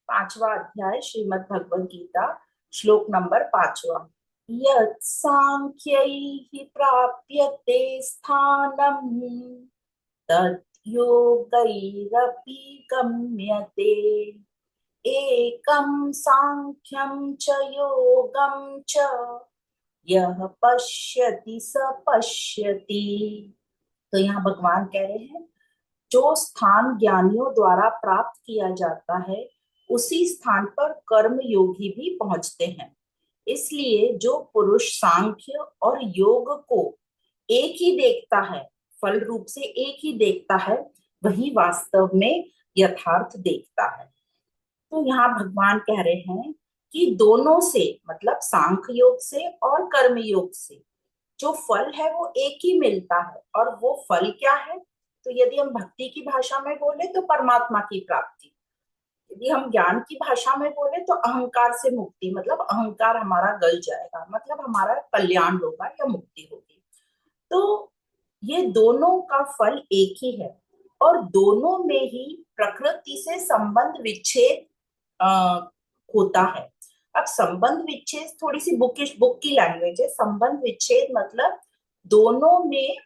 पांचवा अध्याय श्रीमद् भगवद गीता, श्लोक नंबर 5वां। यत् सांख्यैः प्राप्यते स्थानम् तत् योगैरपि गम्यते। एकं सांख्यं च योगं च यः पश्यति स पश्यति। तो यहाँ भगवान कह रहे हैं, जो स्थान ज्ञानियों द्वारा प्राप्त किया जाता है उसी स्थान पर कर्म योगी भी पहुंचते हैं। इसलिए जो पुरुष सांख्य और योग को एक ही देखता है, फल रूप से एक ही देखता है, वही वास्तव में यथार्थ देखता है। तो यहाँ भगवान कह रहे हैं कि दोनों से, मतलब सांख्य योग से और कर्म योग से जो फल है वो एक ही मिलता है। और वो फल क्या है? तो यदि हम भक्ति की भाषा में बोले तो परमात्मा की प्राप्ति, यदि हम ज्ञान की भाषा में बोले तो अहंकार से मुक्ति, मतलब अहंकार हमारा गल जाएगा, मतलब हमारा कल्याण होगा या मुक्ति होगी। तो ये दोनों का फल एक ही है और दोनों में ही प्रकृति से संबंध विच्छेद होता है। अब संबंध विच्छेद थोड़ी सी बुक की लैंग्वेज है। संबंध विच्छेद मतलब दोनों में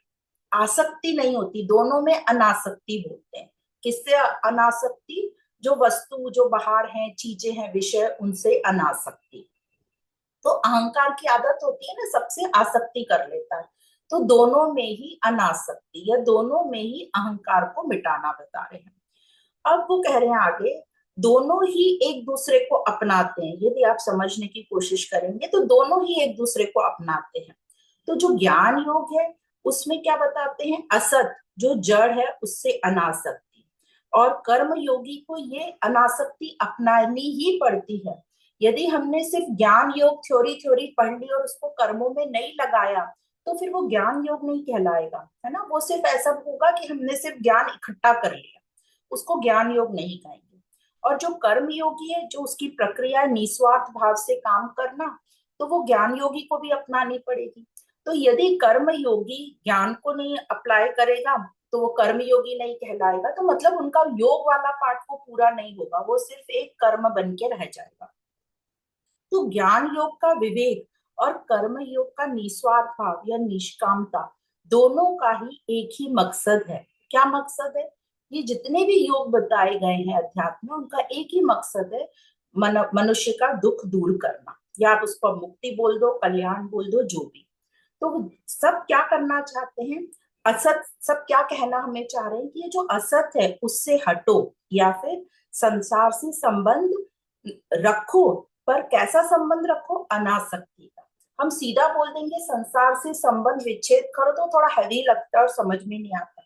आसक्ति नहीं होती, दोनों में अनासक्ति बोलते हैं। किससे अनासक्ति? जो वस्तु, जो बाहर हैं, चीजें हैं, विषय, उनसे अनासक्ति। तो अहंकार की आदत होती है ना, सबसे आसक्ति कर लेता है। तो दोनों में ही अनासक्ति या दोनों में ही अहंकार को मिटाना बता रहे हैं। अब वो कह रहे हैं आगे, दोनों ही एक दूसरे को अपनाते हैं। यदि आप समझने की कोशिश करेंगे तो दोनों ही एक दूसरे को अपनाते हैं। तो जो ज्ञान योग है उसमें क्या बताते हैं? असत, जो जड़ है, उससे अनासक्ति। और कर्म योगी को ये अनासक्ति अपनानी ही पड़ती है। यदि हमने सिर्फ ज्ञान योग थ्योरी थ्योरी पढ़ ली और उसको कर्मों में नहीं लगाया तो फिर वो ज्ञान योग नहीं कहलाएगा, है ना। वो सिर्फ ऐसा होगा कि हमने सिर्फ ज्ञान इकट्ठा कर लिया, उसको ज्ञान योग नहीं कहेंगे। और जो कर्म योगी है, जो उसकी प्रक्रिया निस्वार्थ भाव से काम करना, तो वो ज्ञान योगी को भी अपनानी पड़ेगी। तो यदि कर्म योगी ज्ञान को नहीं अप्लाई करेगा तो वो कर्म योगी नहीं कहलाएगा। तो मतलब उनका योग वाला पार्ट वो पूरा नहीं होगा, वो सिर्फ एक कर्म बन के रह जाएगा। तो ज्ञान योग का विवेक और कर्म योग का निस्वार्थ भाव या निष्कामता, दोनों का ही एक ही मकसद है। क्या मकसद है? ये जितने भी योग बताए गए हैं अध्यात्म में, उनका एक ही मकसद है, मनुष्य का दुख दूर करना, या आप उसको मुक्ति बोल दो, कल्याण बोल दो, जो भी। तो सब क्या करना चाहते हैं? असत, सब क्या कहना हमें चाह रहे हैं कि ये जो असत है उससे हटो, या फिर संसार से संबंध रखो। पर कैसा संबंध रखो? अनासक्ति का। हम सीधा बोल देंगे संसार से संबंध विच्छेद करो तो थोड़ा हैवी लगता है और समझ में नहीं आता।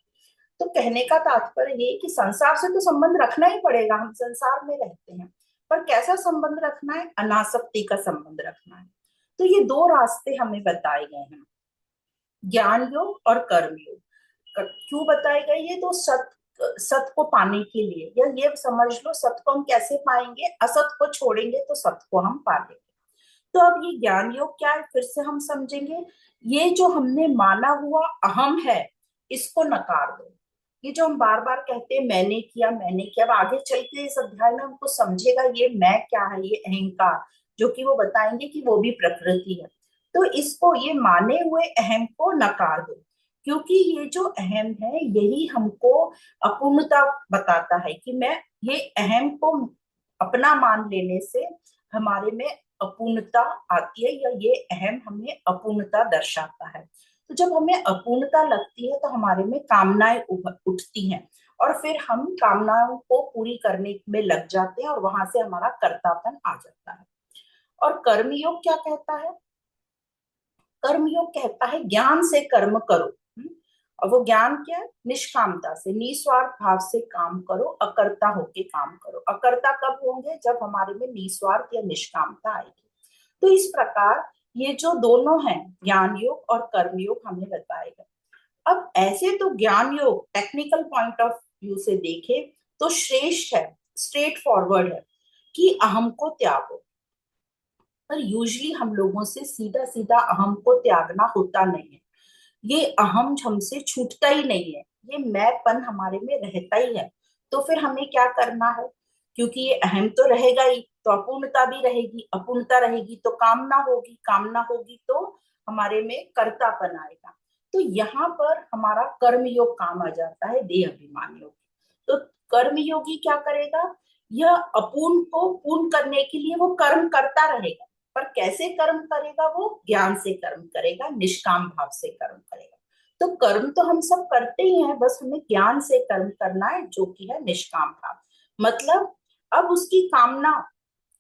तो कहने का तात्पर्य ये कि संसार से तो संबंध रखना ही पड़ेगा, हम संसार में रहते हैं, पर कैसा संबंध रखना है? अनासक्ति का संबंध रखना है। तो ये दो रास्ते हमें बताए गए हैं, ज्ञान योग और कर्म योग। क्यों बताए गए? ये तो सत को पाने के लिए, या ये समझ लो सत को हम कैसे पाएंगे? असत को छोड़ेंगे तो सत को हम पा लेंगे। तो अब ये ज्ञान योग क्या है, फिर से हम समझेंगे। ये जो हमने माना हुआ अहम है, इसको नकार दो। ये जो हम बार बार कहते हैं मैंने किया मैंने किया, अब आगे चल के इस अध्याय में हमको समझेगा ये मैं क्या है, ये अहंकार, जो कि वो बताएंगे कि वो भी प्रकृति है। तो इसको, ये माने हुए अहम को नकार दो, क्योंकि ये जो अहम है यही हमको अपूर्णता बताता है। कि मैं, ये अहम को अपना मान लेने से हमारे में अपूर्णता आती है, या ये अहम हमें अपूर्णता दर्शाता है। तो जब हमें अपूर्णता लगती है तो हमारे में कामनाएं उठती हैं, और फिर हम कामनाओं को पूरी करने में लग जाते हैं और वहां से हमारा कर्तापन आ जाता है। और कर्मयोग क्या कहता है? कर्मयोग कहता है ज्ञान से कर्म करो। और वो ज्ञान क्या है? निष्कामता से, निस्वार्थ भाव से काम करो, अकर्ता होके काम करो। अकर्ता कब होंगे? जब हमारे में निस्वार्थ या निष्कामता आएगी। तो इस प्रकार ये जो दोनों हैं, ज्ञान योग और कर्म योग, हमें बताएगा। अब ऐसे तो ज्ञान योग टेक्निकल पॉइंट ऑफ व्यू से देखे तो श्रेष्ठ है, स्ट्रेट फॉरवर्ड है कि अहम को त्यागो। पर यूजली हम लोगों से सीधा सीधा अहम को त्यागना होता नहीं है। ये अहम हमसे छूटता ही नहीं है, ये मैंपन हमारे में रहता ही है। तो फिर हमें क्या करना है? क्योंकि ये अहम तो रहेगा ही, तो अपूर्णता भी रहेगी, अपूर्णता रहेगी तो कामना होगी, कामना होगी तो हमारे में कर्तापन आएगा। तो यहाँ पर हमारा कर्म योग काम आ जाता है देह अभिमान योग। तो कर्म योगी क्या करेगा, यह अपूर्ण को पूर्ण करने के लिए वो कर्म करता रहेगा, पर कैसे कर्म करेगा, वो ज्ञान से कर्म करेगा, निष्काम भाव से कर्म करेगा। तो कर्म तो हम सब करते ही हैं, बस हमें ज्ञान से कर्म करना है, जो कि है निष्काम भाव। मतलब अब उसकी कामना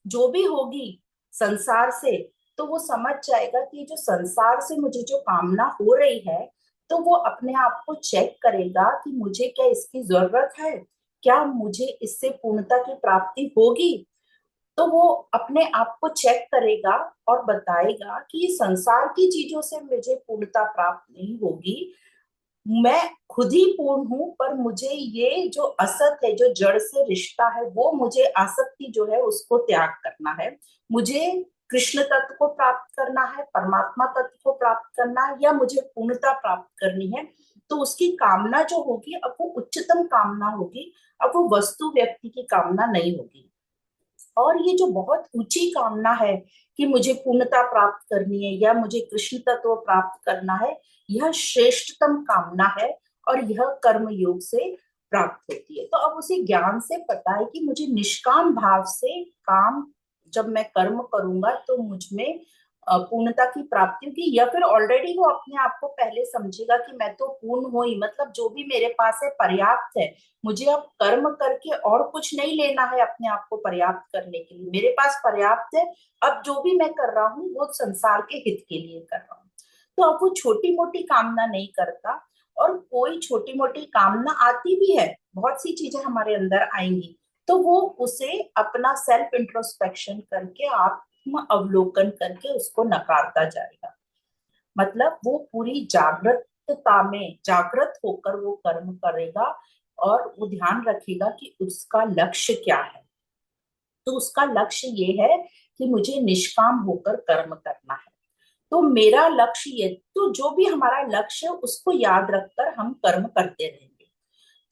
जो भी होगी संसार से, तो वो समझ जाएगा कि जो संसार से मुझे जो कामना हो रही है, तो वो अपने आप को चेक करेगा कि मुझे क्या इसकी जरूरत है, क्या मुझे इससे पूर्णता की प्राप्ति होगी। तो वो अपने आप को चेक करेगा और बताएगा कि ये संसार की चीजों से मुझे पूर्णता प्राप्त नहीं होगी, मैं खुद ही पूर्ण हूं, पर मुझे ये जो असत है, जो जड़ से रिश्ता है, वो मुझे आसक्ति जो है उसको त्याग करना है। मुझे कृष्ण तत्व को प्राप्त करना है, परमात्मा तत्व को प्राप्त करना है, या मुझे पूर्णता प्राप्त करनी है। तो उसकी कामना जो होगी, अब वो उच्चतम कामना होगी, अब वो वस्तु व्यक्ति की कामना नहीं होगी। और ये जो बहुत ऊंची कामना है कि मुझे पूर्णता प्राप्त करनी है या मुझे कृष्ण तत्व प्राप्त करना है, यह श्रेष्ठतम कामना है और यह कर्म योग से प्राप्त होती है। तो अब उसे ज्ञान से पता है कि मुझे निष्काम भाव से काम, जब मैं कर्म करूंगा तो मुझ में पूर्णता की प्राप्ति होगी, या फिर ऑलरेडी वो अपने आप को पहले समझेगा कि मैं तो पूर्ण हूं ही, मतलब जो भी मेरे पास है पर्याप्त है, मुझे अब कर्म करके और कुछ नहीं लेना है अपने आप को पर्याप्त करने के लिए, मेरे पास पर्याप्त है। अब जो भी मैं कर रहा हूँ वो संसार के हित के लिए कर रहा हूँ। तो अब वो छोटी मोटी कामना नहीं करता, और कोई छोटी मोटी कामना आती भी है, बहुत सी चीजें हमारे अंदर आएंगी, तो वो उसे अपना सेल्फ इंट्रोस्पेक्शन करके, आत्म अवलोकन करके उसको नकारता जाएगा। मतलब वो पूरी जागृतता में जागृत होकर वो कर्म करेगा, और वो ध्यान रखेगा कि उसका लक्ष्य क्या है। तो उसका लक्ष्य ये है कि मुझे निष्काम होकर कर्म करना है। तो मेरा लक्ष्य ये, तो जो भी हमारा लक्ष्य है उसको याद रखकर हम कर्म करते रहेंगे।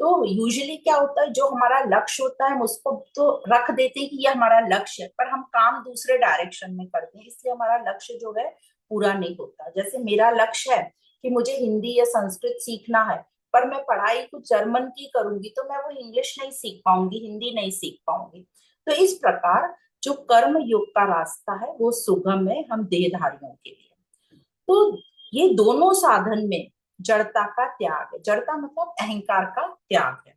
तो यूजुअली क्या होता है, जो हमारा लक्ष्य होता है हम उसको तो रख देते हैं कि ये हमारा लक्ष्य है, पर हम काम दूसरे डायरेक्शन में करते हैं, इसलिए हमारा लक्ष्य जो है पूरा नहीं होता। जैसे मेरा लक्ष्य है कि मुझे हिंदी या संस्कृत सीखना है, पर मैं पढ़ाई कुछ जर्मन की करूंगी तो मैं वो इंग्लिश नहीं सीख पाऊंगी, हिंदी नहीं सीख पाऊंगी। तो इस प्रकार जो कर्म योग का रास्ता है वो सुगम है हम देहधारियों के लिए। तो ये दोनों साधन में जड़ता का त्याग है, जड़ता मतलब अहंकार का त्याग है।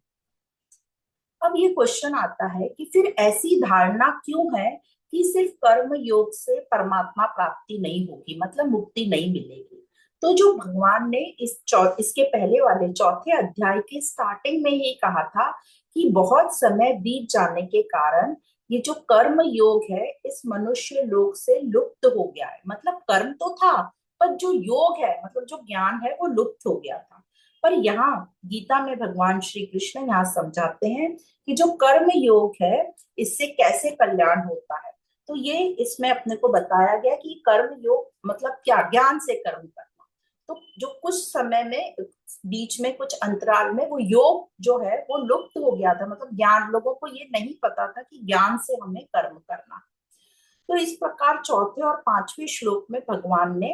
अब ये क्वेश्चन आता है कि फिर ऐसी धारणा क्यों है कि सिर्फ कर्म योग से परमात्मा प्राप्ति नहीं होगी, मतलब मुक्ति नहीं मिलेगी। तो जो भगवान ने इसके पहले वाले चौथे अध्याय के स्टार्टिंग में ही कहा था कि बहुत समय बीत जाने के कारण ये जो कर्म योग है इस मनुष्य लोक से लुप्त हो गया है। मतलब कर्म तो था, पर जो योग है, मतलब जो ज्ञान है, वो लुप्त हो गया था। पर यहाँ गीता में भगवान श्री कृष्ण यहाँ समझाते हैं कि जो कर्म योग है इससे कैसे कल्याण होता है। तो ये इसमें अपने को बताया गया कि कर्म योग मतलब क्या, ज्ञान से कर्म करना। तो जो कुछ समय में बीच में कुछ अंतराल में वो योग जो है वो लुप्त हो गया था, मतलब ज्ञान, लोगों को ये नहीं पता था कि ज्ञान से हमें कर्म करना। तो इस प्रकार चौथे और पांचवें श्लोक में भगवान ने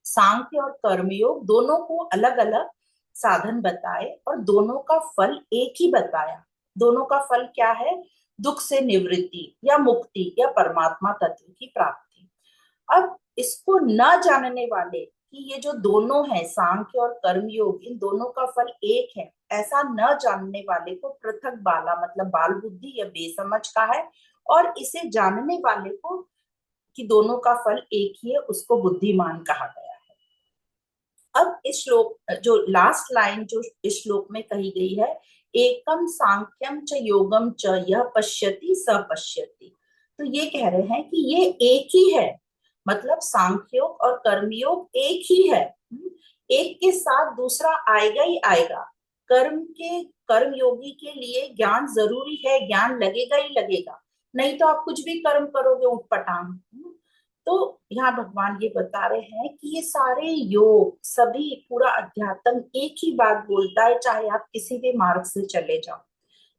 सांख्य और कर्मयोग दोनों को अलग अलग साधन बताए और दोनों का फल एक ही बताया। दोनों का फल क्या है, दुख से निवृत्ति या मुक्ति या परमात्मा तत्व की प्राप्ति। अब इसको न जानने वाले कि ये जो दोनों हैं सांख्य और कर्मयोग, इन दोनों का फल एक है, ऐसा न जानने वाले को पृथक बाला मतलब बाल बुद्धि या बेसमझ का है, और इसे जानने वाले को कि दोनों का फल एक ही है उसको बुद्धिमान कहा गया है। अब इस श्लोक जो लास्ट लाइन जो इस श्लोक में कही गई है, एकम सांख्यम च योगम च यह पश्यति स पश्यति, तो ये कह रहे हैं कि ये एक ही है, मतलब सांख्योग और कर्मयोग एक ही है। एक के साथ दूसरा आएगा ही आएगा। कर्म योगी के लिए ज्ञान जरूरी है, ज्ञान लगेगा ही लगेगा, नहीं तो आप कुछ भी कर्म करोगे उठपटांग। तो यहाँ भगवान ये बता रहे हैं कि ये सारे योग सभी पूरा अध्यात्म एक ही बात बोलता है, चाहे आप किसी भी मार्ग से चले जाओ।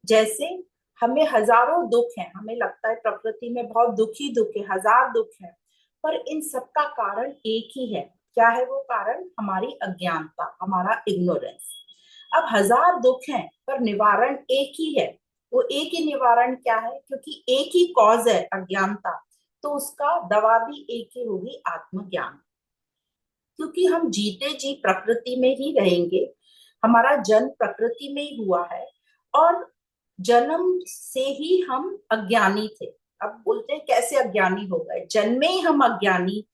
जैसे हमें हजारों दुख हैं, हमें लगता है प्रकृति में बहुत दुखी दुख है, हजार दुख है, पर इन सब का कारण एक ही है। क्या है वो कारण? हमारी अज्ञानता, हमारा इग्नोरेंस। अब हजार दुख हैं पर निवारण एक ही है। वो एक ही निवारण क्या है? क्योंकि एक ही कॉज है, अज्ञानता, तो उसका दवा भी एक ही होगी, आत्मज्ञान। क्योंकि हम जीते जी प्रकृति में ही रहेंगे, हमारा जन्म प्रकृति में ही हुआ है, और जन्म से ही हम अज्ञानी थे। अब बोलते हैं कैसे अज्ञानी हो गए? जन्मे ही हम अज्ञानी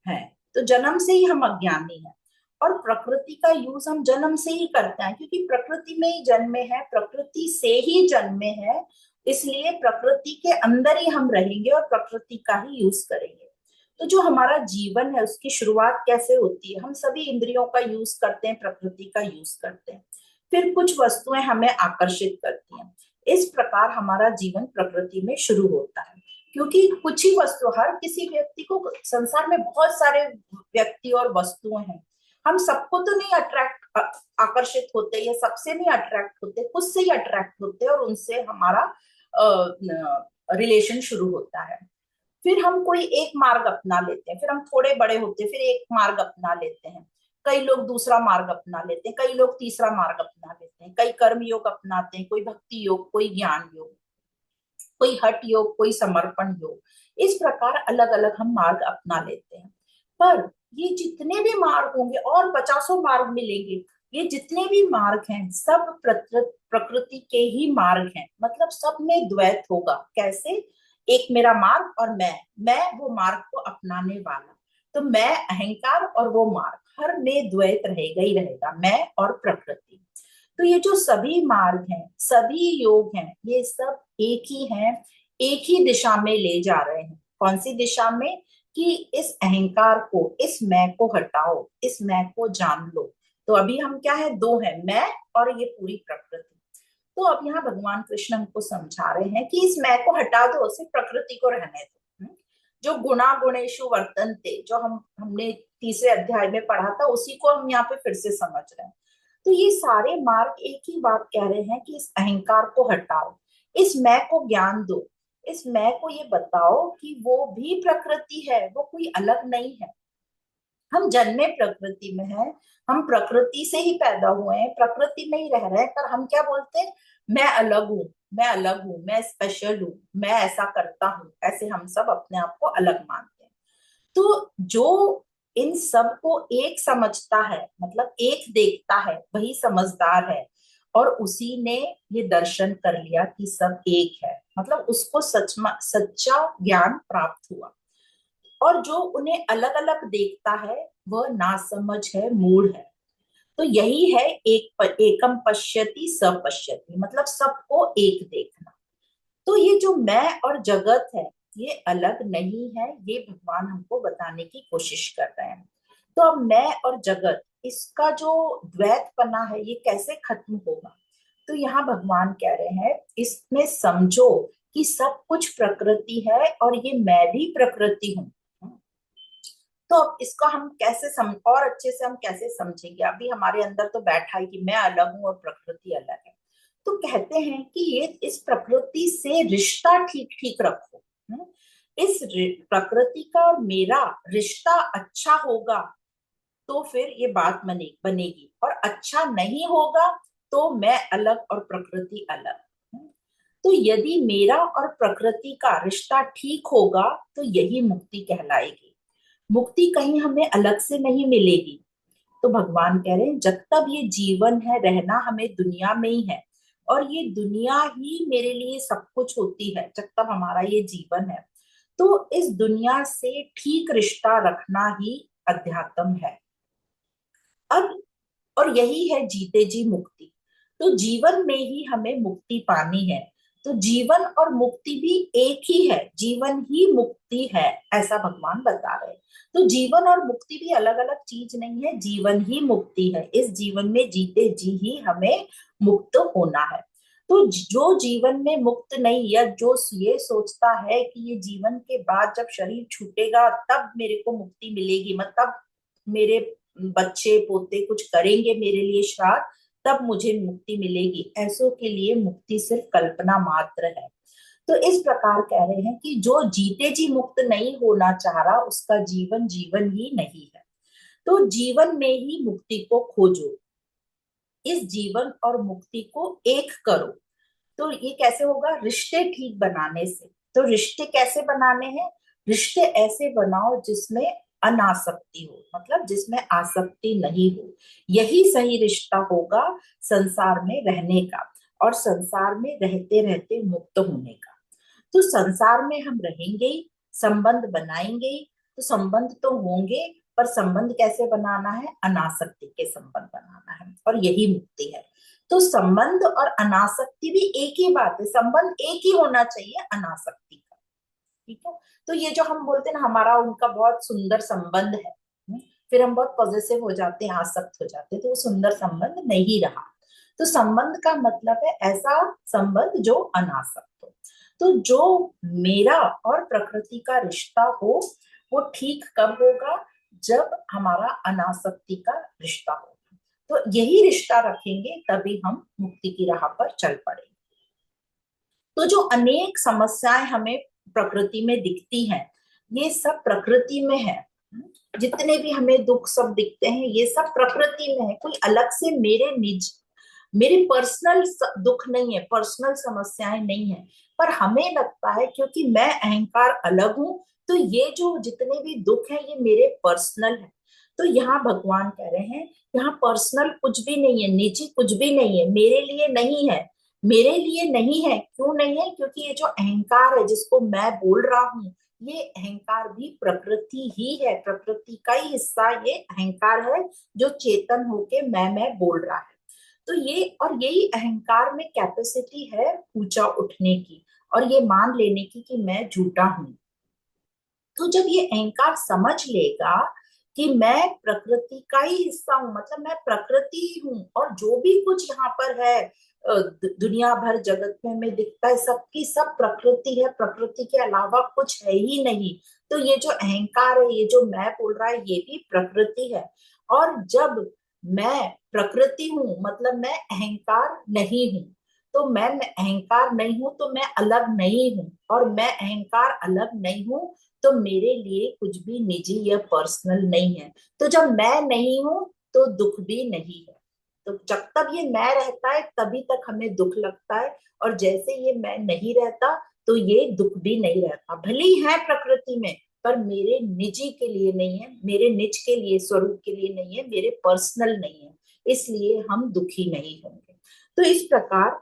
हैं, तो जन्म से ही हम अज्ञानी हैं। और प्रकृति का यूज हम जन्म से ही करते हैं, क्योंकि प्रकृति में ही जन्मे हैं, प्रकृति से ही जन्मे हैं, इसलिए प्रकृति के अंदर ही हम रहेंगे और प्रकृति का ही यूज करेंगे। तो जो हमारा जीवन है उसकी शुरुआत कैसे होती है? हम सभी इंद्रियों का यूज करते हैं, प्रकृति का यूज करते हैं, फिर कुछ वस्तुएं हमें आकर्षित करती हैं। इस प्रकार हमारा जीवन प्रकृति में शुरू होता है। क्योंकि कुछ ही वस्तु, हर किसी व्यक्ति को, संसार में बहुत सारे व्यक्ति और वस्तुएं हैं, हम सबको तो नहीं अट्रैक्ट, आकर्षित होते, या सबसे नहीं अट्रैक्ट होते, कुछ से ही अट्रैक्ट होते और उनसे हमारा रिलेशन शुरू होता है। फिर हम कोई एक मार्ग अपना लेते हैं, फिर हम थोड़े बड़े होते हैं, फिर एक मार्ग अपना लेते हैं, कई लोग दूसरा मार्ग अपना लेते हैं, कई लोग तीसरा मार्ग अपना लेते हैं, कई कर्म योग अपनाते हैं, कोई भक्ति योग, कोई ज्ञान योग, कोई हठ योग, कोई समर्पण योग। इस प्रकार अलग अलग हम मार्ग अपना लेते हैं। पर ये जितने भी मार्ग होंगे, और पचासों मार्ग मिलेंगे, ये जितने भी मार्ग हैं सब प्रकृति के ही मार्ग हैं। मतलब सब में द्वैत होगा। कैसे? एक मेरा मार्ग और मैं वो मार्ग को अपनाने वाला। तो मैं, अहंकार और वो मार्ग, हर में द्वैत रहेगा ही रहेगा, मैं और प्रकृति। तो ये जो सभी मार्ग हैं, सभी योग हैं, ये सब एक ही हैं, एक ही दिशा में ले जा रहे हैं। कौन सी दिशा में? कि इस अहंकार को, इस मैं को हटाओ, इस मैं को जान लो। तो अभी हम क्या है? दो है, मैं और ये पूरी प्रकृति। तो अब यहाँ भगवान कृष्ण हमको समझा रहे हैं कि इस मैं को हटा दो, सिर्फ प्रकृति को रहने दो। जो गुणा गुणेशु वर्तन्ते, जो हमने तीसरे अध्याय में पढ़ा था, उसी को हम यहाँ पे फिर से समझ रहे हैं। तो ये सारे मार्ग एक ही बात कह रहे हैं कि इस अहंकार को हटाओ, इस मैं को ज्ञान दो, इस मैं को ये बताओ कि वो भी प्रकृति है, वो कोई अलग नहीं है। हम जन्मे प्रकृति में हैं, हम प्रकृति से ही पैदा हुए हैं, प्रकृति में ही रह रहे हैं, पर हम क्या बोलते हैं? मैं अलग हूँ, मैं अलग हूँ, मैं स्पेशल हूँ, मैं ऐसा करता हूँ, ऐसे हम सब अपने आप को अलग मानते हैं। तो जो इन सब को एक समझता है, मतलब एक देखता है, वही समझदार है। और उसी ने ये दर्शन कर लिया कि सब एक है, मतलब उसको सच्चा ज्ञान प्राप्त हुआ। और जो उन्हें अलग अलग देखता है वह नासमझ है, मूढ़ है। तो यही है एकम पश्यति सपश्यति, मतलब सबको एक देखना। तो ये जो मैं और जगत है, ये अलग नहीं है, ये भगवान हमको बताने की कोशिश कर रहे हैं। तो अब मैं और जगत, इसका जो द्वैतपना है, ये कैसे खत्म होगा? तो यहाँ भगवान कह रहे हैं, इसमें समझो कि सब कुछ प्रकृति है और ये मैं भी प्रकृति हूँ। तो अब इसका हम कैसे और अच्छे से हम कैसे समझेंगे? अभी हमारे अंदर तो बैठा है कि मैं अलग हूं और प्रकृति अलग है। तो कहते हैं कि ये, इस प्रकृति से रिश्ता ठीक ठीक रखो। इस प्रकृति का और मेरा रिश्ता अच्छा होगा तो फिर ये बात बनेगी, और अच्छा नहीं होगा तो मैं अलग और प्रकृति अलग। तो यदि मेरा और प्रकृति का रिश्ता ठीक होगा तो यही मुक्ति कहलाएगी। मुक्ति कहीं हमें अलग से नहीं मिलेगी। तो भगवान कह रहे हैं, जब तक ये जीवन है, रहना हमें दुनिया में ही है, और ये दुनिया ही मेरे लिए सब कुछ होती है जब तक हमारा ये जीवन है। तो इस दुनिया से ठीक रिश्ता रखना ही अध्यात्म है। अब, और यही है जीते जी मुक्ति। तो जीवन में ही हमें मुक्ति पानी है। तो जीवन और मुक्ति भी एक ही है, जीवन ही मुक्ति है, ऐसा भगवान बता रहे हैं। तो जीवन और मुक्ति भी अलग अलग चीज नहीं है, जीवन ही मुक्ति है। इस जीवन में जीते जी ही हमें मुक्त होना है। तो जो जीवन में मुक्त नहीं, या जो ये सोचता है कि ये जीवन के बाद जब शरीर छूटेगा तब मेरे को मुक्ति मिलेगी, मतलब मेरे बच्चे पोते कुछ करेंगे मेरे लिए श्राद्ध, तब मुझे मुक्ति मिलेगी, ऐसों के लिए मुक्ति सिर्फ कल्पना मात्र है। तो इस प्रकार कह रहे हैं कि जो जीते जी मुक्त नहीं होना चाह रहा, उसका जीवन जीवन ही नहीं है। तो जीवन में ही मुक्ति को खोजो, इस जीवन और मुक्ति को एक करो। तो ये कैसे होगा? रिश्ते ठीक बनाने से। तो रिश्ते कैसे बनाने हैं? रिश्ते ऐसे बनाओ जिसमें अनासक्ति हो, मतलब जिसमें आसक्ति नहीं हो। यही सही रिश्ता होगा संसार में रहने का, और संसार में रहते रहते मुक्त होने का। तो संसार में हम रहेंगे ही, संबंध बनाएंगे ही, तो संबंध तो होंगे, पर संबंध कैसे बनाना है? अनासक्ति के संबंध बनाना है, और यही मुक्ति है। तो संबंध और अनासक्ति भी एक ही बात है, संबंध एक ही होना चाहिए अनासक्ति का। ठीक है? तो ये जो हम बोलते हैं ना, हमारा उनका बहुत सुंदर संबंध है, फिर हम बहुत पॉजिटिव हो जाते हैं, आसक्त हो जाते हैं, तो वो सुंदर संबंध नहीं रहा। तो संबंध का मतलब है ऐसा संबंध जो अनासक्त हो। तो जो मेरा और प्रकृति का रिश्ता हो, वो ठीक कब होगा? जब हमारा अनासक्ति का रिश्ता होगा। तो यही रिश्ता रखेंगे तभी हम मुक्ति की राह पर चल पड़ेंगे। तो जो अनेक समस्याएं हमें प्रकृति में दिखती हैं, ये सब प्रकृति में है। जितने भी हमें दुख सब दिखते हैं, ये सब प्रकृति में है, कोई अलग से मेरे पर्सनल दुख नहीं है, पर्सनल समस्याएं नहीं है। पर हमें लगता है क्योंकि मैं अहंकार अलग हूं, तो ये जो जितने भी दुख है ये मेरे पर्सनल है। तो यहाँ भगवान कह रहे हैं, यहाँ पर्सनल कुछ भी नहीं है, निजी कुछ भी नहीं है, मेरे लिए नहीं है। मेरे लिए नहीं है, क्यों नहीं है? क्योंकि ये जो अहंकार है जिसको मैं बोल रहा हूँ, ये अहंकार भी प्रकृति ही है, प्रकृति का ही हिस्सा ये अहंकार है, जो चेतन होके मैं बोल रहा है। तो ये, और यही अहंकार में कैपेसिटी है ऊंचा उठने की, और ये मान लेने की कि मैं झूठा हूं। तो जब ये अहंकार समझ लेगा कि मैं प्रकृति का ही हिस्सा हूं, मतलब मैं प्रकृति ही हूं, और जो भी कुछ यहाँ पर है दुनिया भर जगत में हमें दिखता है, सबकी सब प्रकृति है, प्रकृति के अलावा कुछ है ही नहीं। तो ये जो अहंकार है, ये जो मैं बोल रहा है, ये भी प्रकृति है। और जब मैं प्रकृति हूं, मतलब मैं अहंकार नहीं हूं, तो मैं अहंकार नहीं हूं तो मैं अलग नहीं हूं, और मैं अहंकार अलग नहीं हूं तो मेरे लिए कुछ भी निजी या पर्सनल नहीं है। तो जब मैं नहीं हूं तो दुख भी नहीं है। तो जब तक ये मैं रहता है तभी तक हमें दुख लगता है, और जैसे ये मैं नहीं रहता तो ये दुख भी नहीं रहता। भली है प्रकृति में, पर मेरे निजी के लिए नहीं है, मेरे निज के लिए, स्वरूप के लिए नहीं है, मेरे पर्सनल नहीं है, इसलिए हम दुखी नहीं होंगे। तो इस प्रकार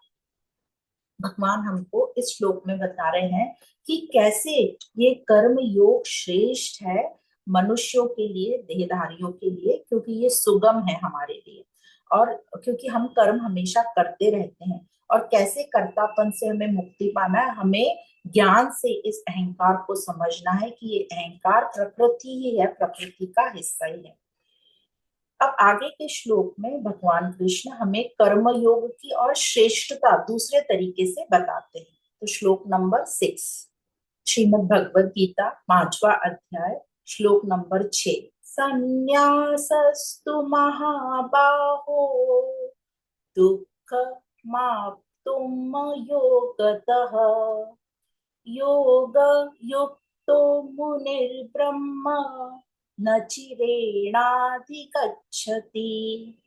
भगवान हमको इस श्लोक में बता रहे हैं कि कैसे ये कर्म योग श्रेष्ठ है मनुष्यों के लिए, देहधारियों के लिए, क्योंकि ये सुगम है हमारे लिए, और क्योंकि हम कर्म हमेशा करते रहते हैं। और कैसे कर्तापन से हमें मुक्ति पाना है? हमें ज्ञान से इस अहंकार को समझना है कि ये अहंकार प्रकृति ही है, प्रकृति का हिस्सा ही है। अब आगे के श्लोक में भगवान कृष्ण हमें कर्म योग की और श्रेष्ठता दूसरे तरीके से बताते हैं। तो श्लोक नंबर 6, श्रीमद् भगवद गीता 5वां अध्याय, श्लोक नंबर 6। संन्यासस्तु महाबाहो दुःख माप्तुम योगतः योग युक्तो मुनिर्ब्रह्म न चिरेणाधिगच्छति।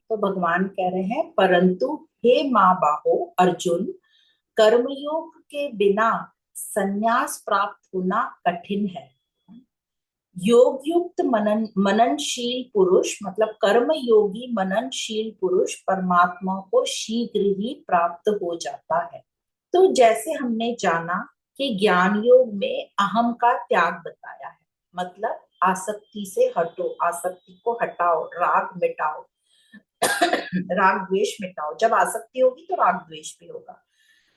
तो भगवान कह रहे हैं, परंतु हे माँ बाहो अर्जुन, कर्मयोग के बिना संन्यास प्राप्त होना कठिन है। योग युक्त मननशील पुरुष, मतलब कर्म योगी मननशील पुरुष परमात्मा को शीघ्र ही प्राप्त हो जाता है। तो जैसे हमने जाना कि ज्ञान योग में अहम का त्याग बताया है, मतलब आसक्ति से हटो, आसक्ति को हटाओ, राग मिटाओ, राग द्वेष मिटाओ। जब आसक्ति होगी तो राग द्वेष भी होगा,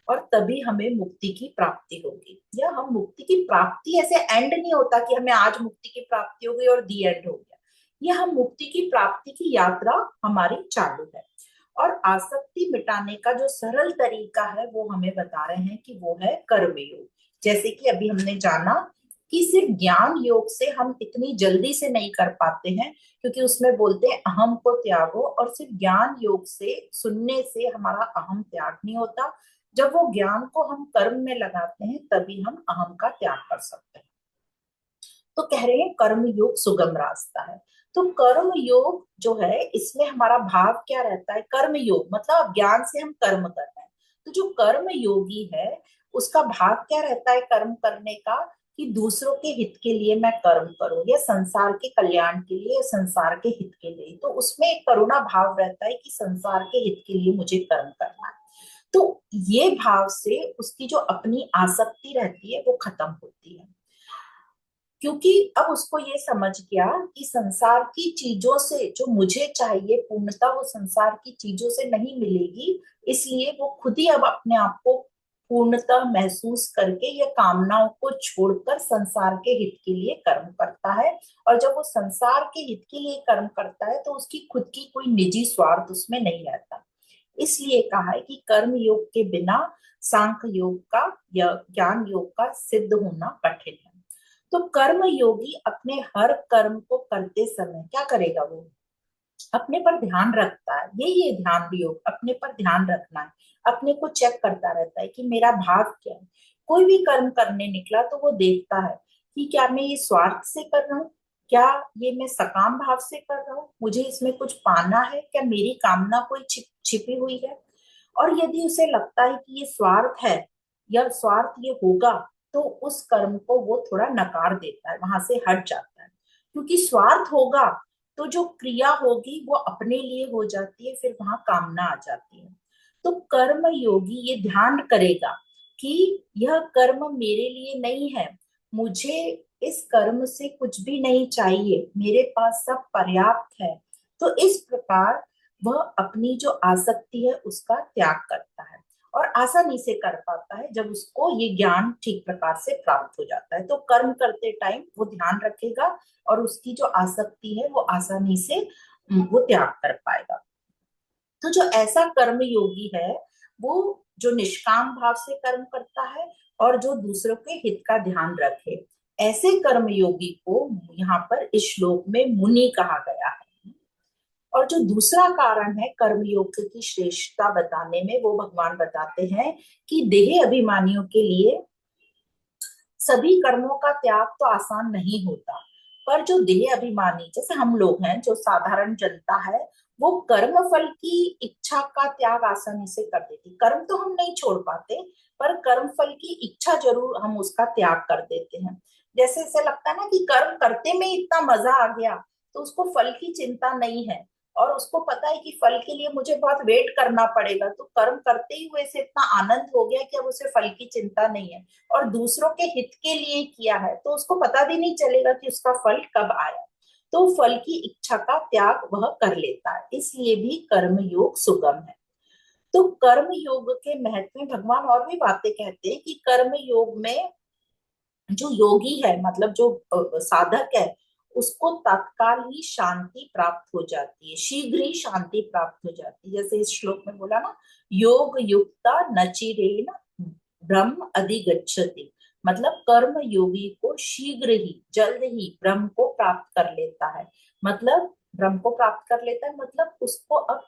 और तभी हमें मुक्ति की प्राप्ति होगी। या हम मुक्ति की प्राप्ति, ऐसे एंड नहीं होता कि हमें आज मुक्ति की प्राप्ति हो गई और दी एंड हो गया। यह हम मुक्ति की प्राप्ति की यात्रा हमारी चालू है। और आसक्ति मिटाने का जो सरल तरीका है वो हमें बता रहे हैं कि वो है कर्मयोग। जैसे कि अभी हमने जाना कि सिर्फ ज्ञान योग से हम इतनी जल्दी से नहीं कर पाते हैं, क्योंकि उसमें बोलते हैं अहम को त्यागो, और सिर्फ ज्ञान योग से सुनने से हमारा अहम त्याग नहीं होता। जब वो ज्ञान को हम कर्म में लगाते हैं तभी हम अहम का त्याग कर सकते हैं। तो कह रहे हैं कर्म योग सुगम रास्ता है। तो कर्म योग जो है इसमें हमारा भाव क्या रहता है, कर्म योग मतलब ज्ञान से हम कर्म कर रहे हैं। तो जो कर्म योगी है उसका भाव क्या रहता है कर्म करने का, कि दूसरों के हित के लिए मैं कर्म करूं, या संसार के कल्याण के लिए, या संसार के हित के लिए। तो उसमें एक करुणा भाव रहता है कि संसार के हित के लिए मुझे कर्म करना है। तो ये भाव से उसकी जो अपनी आसक्ति रहती है वो खत्म होती है, क्योंकि अब उसको ये समझ गया कि संसार की चीजों से जो मुझे चाहिए पूर्णता वो संसार की चीजों से नहीं मिलेगी। इसलिए वो खुद ही अब अपने आप को पूर्णता महसूस करके या कामनाओं को छोड़कर संसार के हित के लिए कर्म करता है। और जब वो संसार के हित के लिए कर्म करता है तो उसकी खुद की कोई निजी स्वार्थ उसमें नहीं रहता। इसलिए कहा है कि कर्म योग के बिना सांख्य योग का या ज्ञान योग का सिद्ध होना कठिन है। तो कर्म योगी अपने हर कर्म को करते समय क्या करेगा, वो अपने पर ध्यान रखता है। ये ध्यान योग, अपने पर ध्यान रखना है, अपने को चेक करता रहता है कि मेरा भाव क्या है। कोई भी कर्म करने निकला तो वो देखता है कि क्या मैं ये स्वार्थ से कर रहा हूँ, क्या ये मैं सकाम भाव से कर रहा हूँ, मुझे इसमें कुछ पाना है, क्या मेरी कामना कोई छिपी हुई है। और यदि उसे लगता है कि ये स्वार्थ है या स्वार्थ ये होगा, तो उस कर्म को वो थोड़ा नकार देता है, वहां से हट जाता है। क्योंकि स्वार्थ होगा तो जो क्रिया होगी वो अपने लिए हो जाती है, फिर वहां कामना आ जाती है। तो कर्म योगी ये ध्यान करेगा कि यह कर्म मेरे लिए नहीं है, मुझे इस कर्म से कुछ भी नहीं चाहिए, मेरे पास सब पर्याप्त है। तो इस प्रकार वह अपनी जो आसक्ति है उसका त्याग करता है, और आसानी से कर पाता है जब उसको ये ज्ञान ठीक प्रकार से प्राप्त हो जाता है। तो कर्म करते टाइम वो ध्यान रखेगा और उसकी जो आसक्ति है वो आसानी से वो त्याग कर पाएगा। तो जो ऐसा कर्म योगी है वो जो निष्काम भाव से कर्म करता है और जो दूसरों के हित का ध्यान रखे, ऐसे कर्म योगी को यहाँ पर इस श्लोक में मुनि कहा गया है। और जो दूसरा कारण है कर्मयोग की श्रेष्ठता बताने में, वो भगवान बताते हैं कि देह अभिमानियों के लिए सभी कर्मों का त्याग तो आसान नहीं होता। पर जो देह अभिमानी जैसे हम लोग हैं, जो साधारण जनता है, वो कर्म फल की इच्छा का त्याग आसानी से कर देती। कर्म तो हम नहीं छोड़ पाते, पर कर्म फल की इच्छा जरूर हम उसका त्याग कर देते हैं। जैसे ऐसे लगता है ना कि कर्म करते में इतना मजा आ गया, तो उसको फल की चिंता नहीं है, और उसको पता है कि फल के लिए मुझे बहुत वेट करना पड़ेगा, तो कर्म करते ही हुए से इतना आनंद हो गया कि अब उसे फल की चिंता नहीं है। और दूसरों के हित के लिए किया है तो उसको पता भी नहीं चलेगा कि उसका फल कब आया। तो फल की इच्छा का त्याग वह कर लेता है, इसलिए भी कर्म योग सुगम है। तो कर्म योग के महत्व में भगवान और भी बातें कहते हैं कि कर्म योग में जो योगी है मतलब जो साधक है, उसको तत्काल ही शांति प्राप्त हो जाती है, शीघ्र ही शांति प्राप्त हो जाती है। जैसे इस श्लोक में बोला ना, योग युक्ता नचिरेण ब्रह्म अधिगच्छति, मतलब कर्म योगी को शीघ्र ही जल्द ही ब्रह्म को प्राप्त कर लेता है। मतलब ब्रह्म को प्राप्त कर लेता है मतलब उसको अब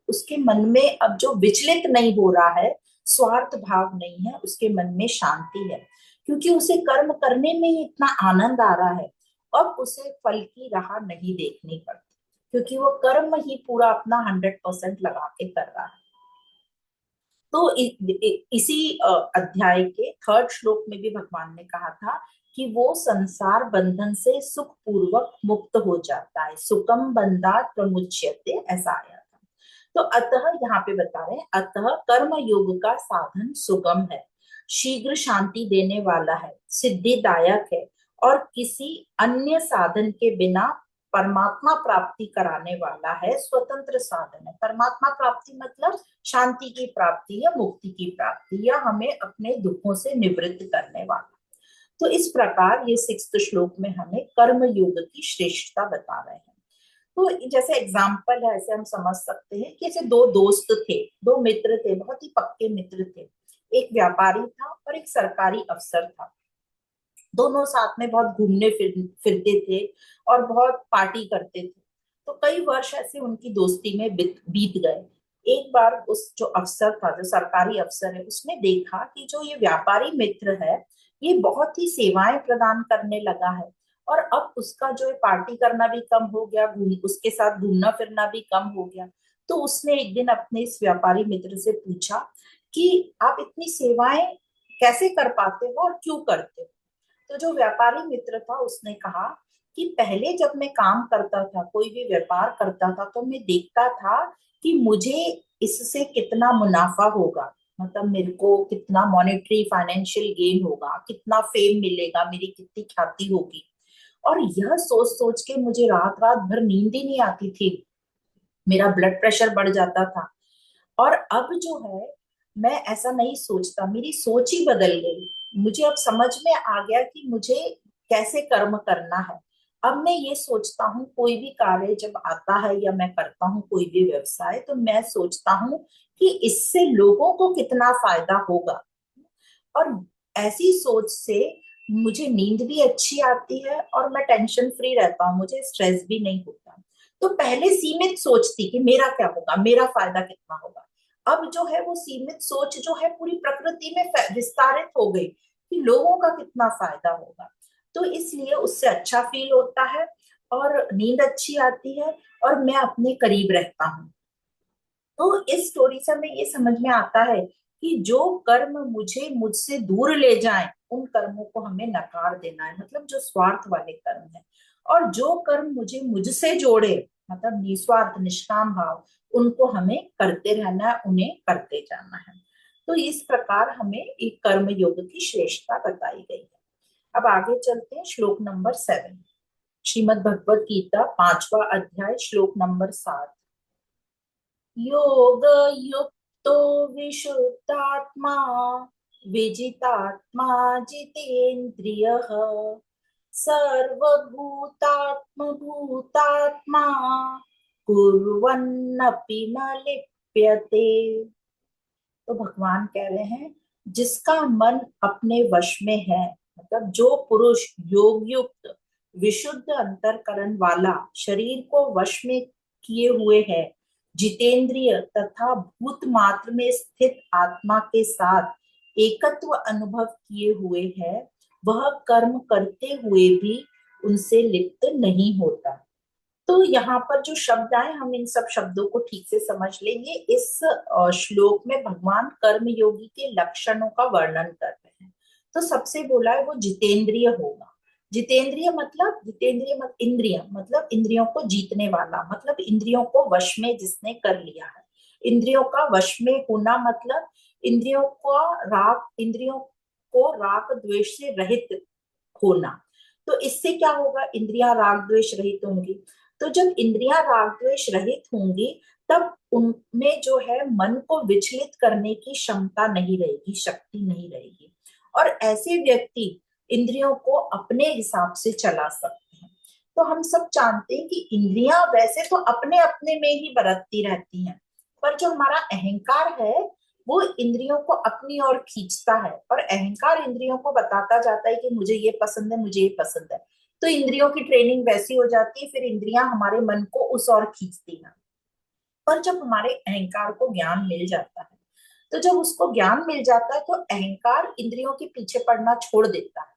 उसके मन में अब जो विचलित नहीं हो रहा है, स्वार्थ भाव नहीं है, उसके मन में शांति है, क्योंकि उसे कर्म करने में ही इतना आनंद आ रहा है। अब उसे फल की राह नहीं देखनी पड़ती, क्योंकि वो कर्म ही पूरा अपना 100% लगा के कर रहा है। तो इसी अध्याय के थर्ड श्लोक में भी भगवान ने कहा था कि वो संसार बंधन से सुख पूर्वक मुक्त हो जाता है, सुखम बंधात प्रमुच्यते, ऐसा आया था। तो अतः यहाँ पे बता रहे हैं, अतः कर्म योग का साधन सुगम है, शीघ्र शांति देने वाला है, सिद्धिदायक है, और किसी अन्य साधन के बिना परमात्मा प्राप्ति कराने वाला है, स्वतंत्र साधन है। परमात्मा प्राप्ति मतलब शांति की प्राप्ति या मुक्ति की प्राप्ति, या हमें अपने दुखों से निवृत्त करने वाला। तो इस प्रकार ये 6th श्लोक में हमें कर्म योग की श्रेष्ठता बता रहे हैं। तो जैसे एग्जाम्पल है, ऐसे हम समझ सकते हैं कि ऐसे दो दोस्त थे, दो मित्र थे, बहुत ही पक्के मित्र थे। एक व्यापारी था और एक सरकारी अफसर था। दोनों साथ में बहुत घूमने फिरते थे और बहुत पार्टी करते थे। तो कई वर्ष ऐसे उनकी दोस्ती में बीत गए। एक बार उस जो अफसर था, जो सरकारी अफसर है, उसने देखा कि जो ये व्यापारी मित्र है, ये बहुत ही सेवाएं प्रदान करने लगा है। और अब उसका जो है पार्टी करना भी कम हो गया, उसके साथ घूमना फिरना भी कम हो गया। तो उसने एक दिन अपने इस व्यापारी मित्र से पूछा कि आप इतनी सेवाएं कैसे कर पाते हो और क्यों करते हो। तो जो व्यापारी मित्र था उसने कहा कि पहले जब मैं काम करता था, कोई भी व्यापार करता था, तो मैं देखता था कि मुझे इससे कितना मुनाफा होगा, मतलब मेरे को कितना मॉनेटरी फाइनेंशियल गेन होगा, कितना फेम मिलेगा, मेरी कितनी ख्याति होगी। और यह सोच सोच के मुझे रात रात भर नींद ही नहीं आती थी, मेरा ब्लड प्रेशर बढ़ जाता था। और अब जो है, मैं ऐसा नहीं सोचता, मेरी सोच ही बदल गई। मुझे अब समझ में आ गया कि मुझे कैसे कर्म करना है। अब मैं ये सोचता हूँ, कोई भी कार्य जब आता है या मैं करता हूँ कोई भी व्यवसाय, तो मैं सोचता हूँ कि इससे लोगों को कितना फायदा होगा। और ऐसी सोच से मुझे नींद भी अच्छी आती है और मैं टेंशन फ्री रहता हूँ, मुझे स्ट्रेस भी नहीं होता। तो पहले सीमित सोच थी कि मेरा क्या होगा, मेरा फायदा कितना होगा। अब जो है वो सीमित सोच जो है पूरी प्रकृति में विस्तारित हो गई कि लोगों का कितना फायदा होगा। तो इसलिए उससे अच्छा फील होता है और नींद अच्छी आती है और मैं अपने करीब रहता हूँ। तो इस स्टोरी से हमें ये समझ में आता है कि जो कर्म मुझे मुझसे दूर ले जाएं, उन कर्मों को हमें नकार देना है, मतलब जो स्वार्थ वाले कर्म है। और जो कर्म मुझे मुझसे जोड़े, मतलब निस्वार्थ निष्काम भाव, उनको हमें करते रहना है, उन्हें करते जाना है। तो इस प्रकार हमें एक कर्म योग की श्रेष्ठता बताई गई है। अब आगे चलते हैं, श्लोक नंबर 7, श्रीमद् भगवत गीता 5वां अध्याय, श्लोक नंबर 7। योग युक्तो विशुद्धात्मा विजितात्मा जितेन्द्रियः सर्वभूतात्म भूतात्मा कुर्वन्नपि न लिप्यते। तो भगवान कह रहे हैं, जिसका मन अपने वश में है, मतलब जो पुरुष योग युक्त विशुद्ध अंतरकरण वाला, शरीर को वश में किए हुए है, जितेंद्रिय तथा भूत मात्र में स्थित आत्मा के साथ एकत्व अनुभव किए हुए है, वह कर्म करते हुए भी उनसे लिप्त नहीं होता। तो यहाँ पर जो शब्द आए, हम इन सब शब्दों को ठीक से समझ लेंगे। इस श्लोक में भगवान कर्म योगी के लक्षणों का वर्णन कर रहे हैं। तो सबसे बोला है वो जितेंद्रिय होगा। जितेंद्रिय मत इंद्रिय, मतलब इंद्रियों को जीतने वाला, मतलब इंद्रियों को वश में जिसने कर लिया है। इंद्रियों का वश में होना मतलब इंद्रियों को राग द्वेष से रहित होना। तो इससे क्या होगा, इंद्रियां राग द्वेष रहित होंगी। तो जब इंद्रियां राग द्वेष रहित होंगी, तब उनमें जो है मन को विचलित करने की क्षमता नहीं रहेगी, शक्ति नहीं रहेगी। और ऐसे व्यक्ति इंद्रियों को अपने हिसाब से चला सकते हैं। तो हम सब जानते हैं कि इंद्रियां वैसे तो अपने अपने में ही बरतती रहती हैं, पर जो हमारा अहंकार है, वो इंद्रियों को अपनी ओर खींचता है। और अहंकार इंद्रियों को बताता जाता है कि मुझे ये पसंद है, मुझे ये पसंद है। तो इंद्रियों की ट्रेनिंग वैसी हो जाती है, फिर इंद्रियां हमारे मन को उस ओर खींचती हैं। पर जब हमारे अहंकार को ज्ञान मिल जाता है, तो जब उसको ज्ञान मिल जाता है, तो अहंकार इंद्रियों के पीछे पड़ना छोड़ देता है।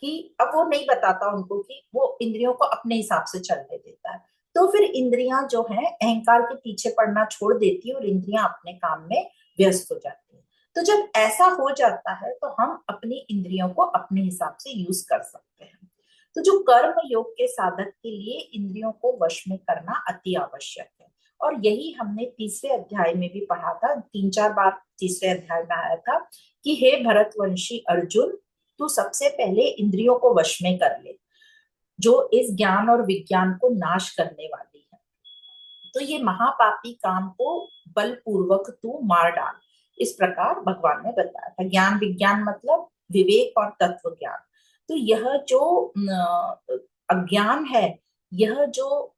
कि अब वो नहीं बताता उनको, कि वो इंद्रियों को अपने हिसाब से चलने देता है। तो फिर इंद्रियां जो है अहंकार के पीछे पड़ना छोड़ देती है और इंद्रियां अपने काम में व्यस्त हो जाती है। तो जब ऐसा हो जाता है, तो हम अपनी इंद्रियों को अपने हिसाब से यूज कर सकते हैं। तो जो कर्म योग के साधक के लिए इंद्रियों को वश में करना अति आवश्यक है। और यही हमने तीसरे अध्याय में भी पढ़ा था, 3-4 बार तीसरे अध्याय में आया था कि हे भरतवंशी अर्जुन, तू सबसे पहले इंद्रियों को वश में कर ले, जो इस ज्ञान और विज्ञान को नाश करने वाली है। तो ये महापापी काम को बलपूर्वक तू मार डाल। इस प्रकार भगवान ने बताया था। ज्ञान विज्ञान मतलब विवेक और तत्व ज्ञान। तो यह जो अज्ञान है, यह जो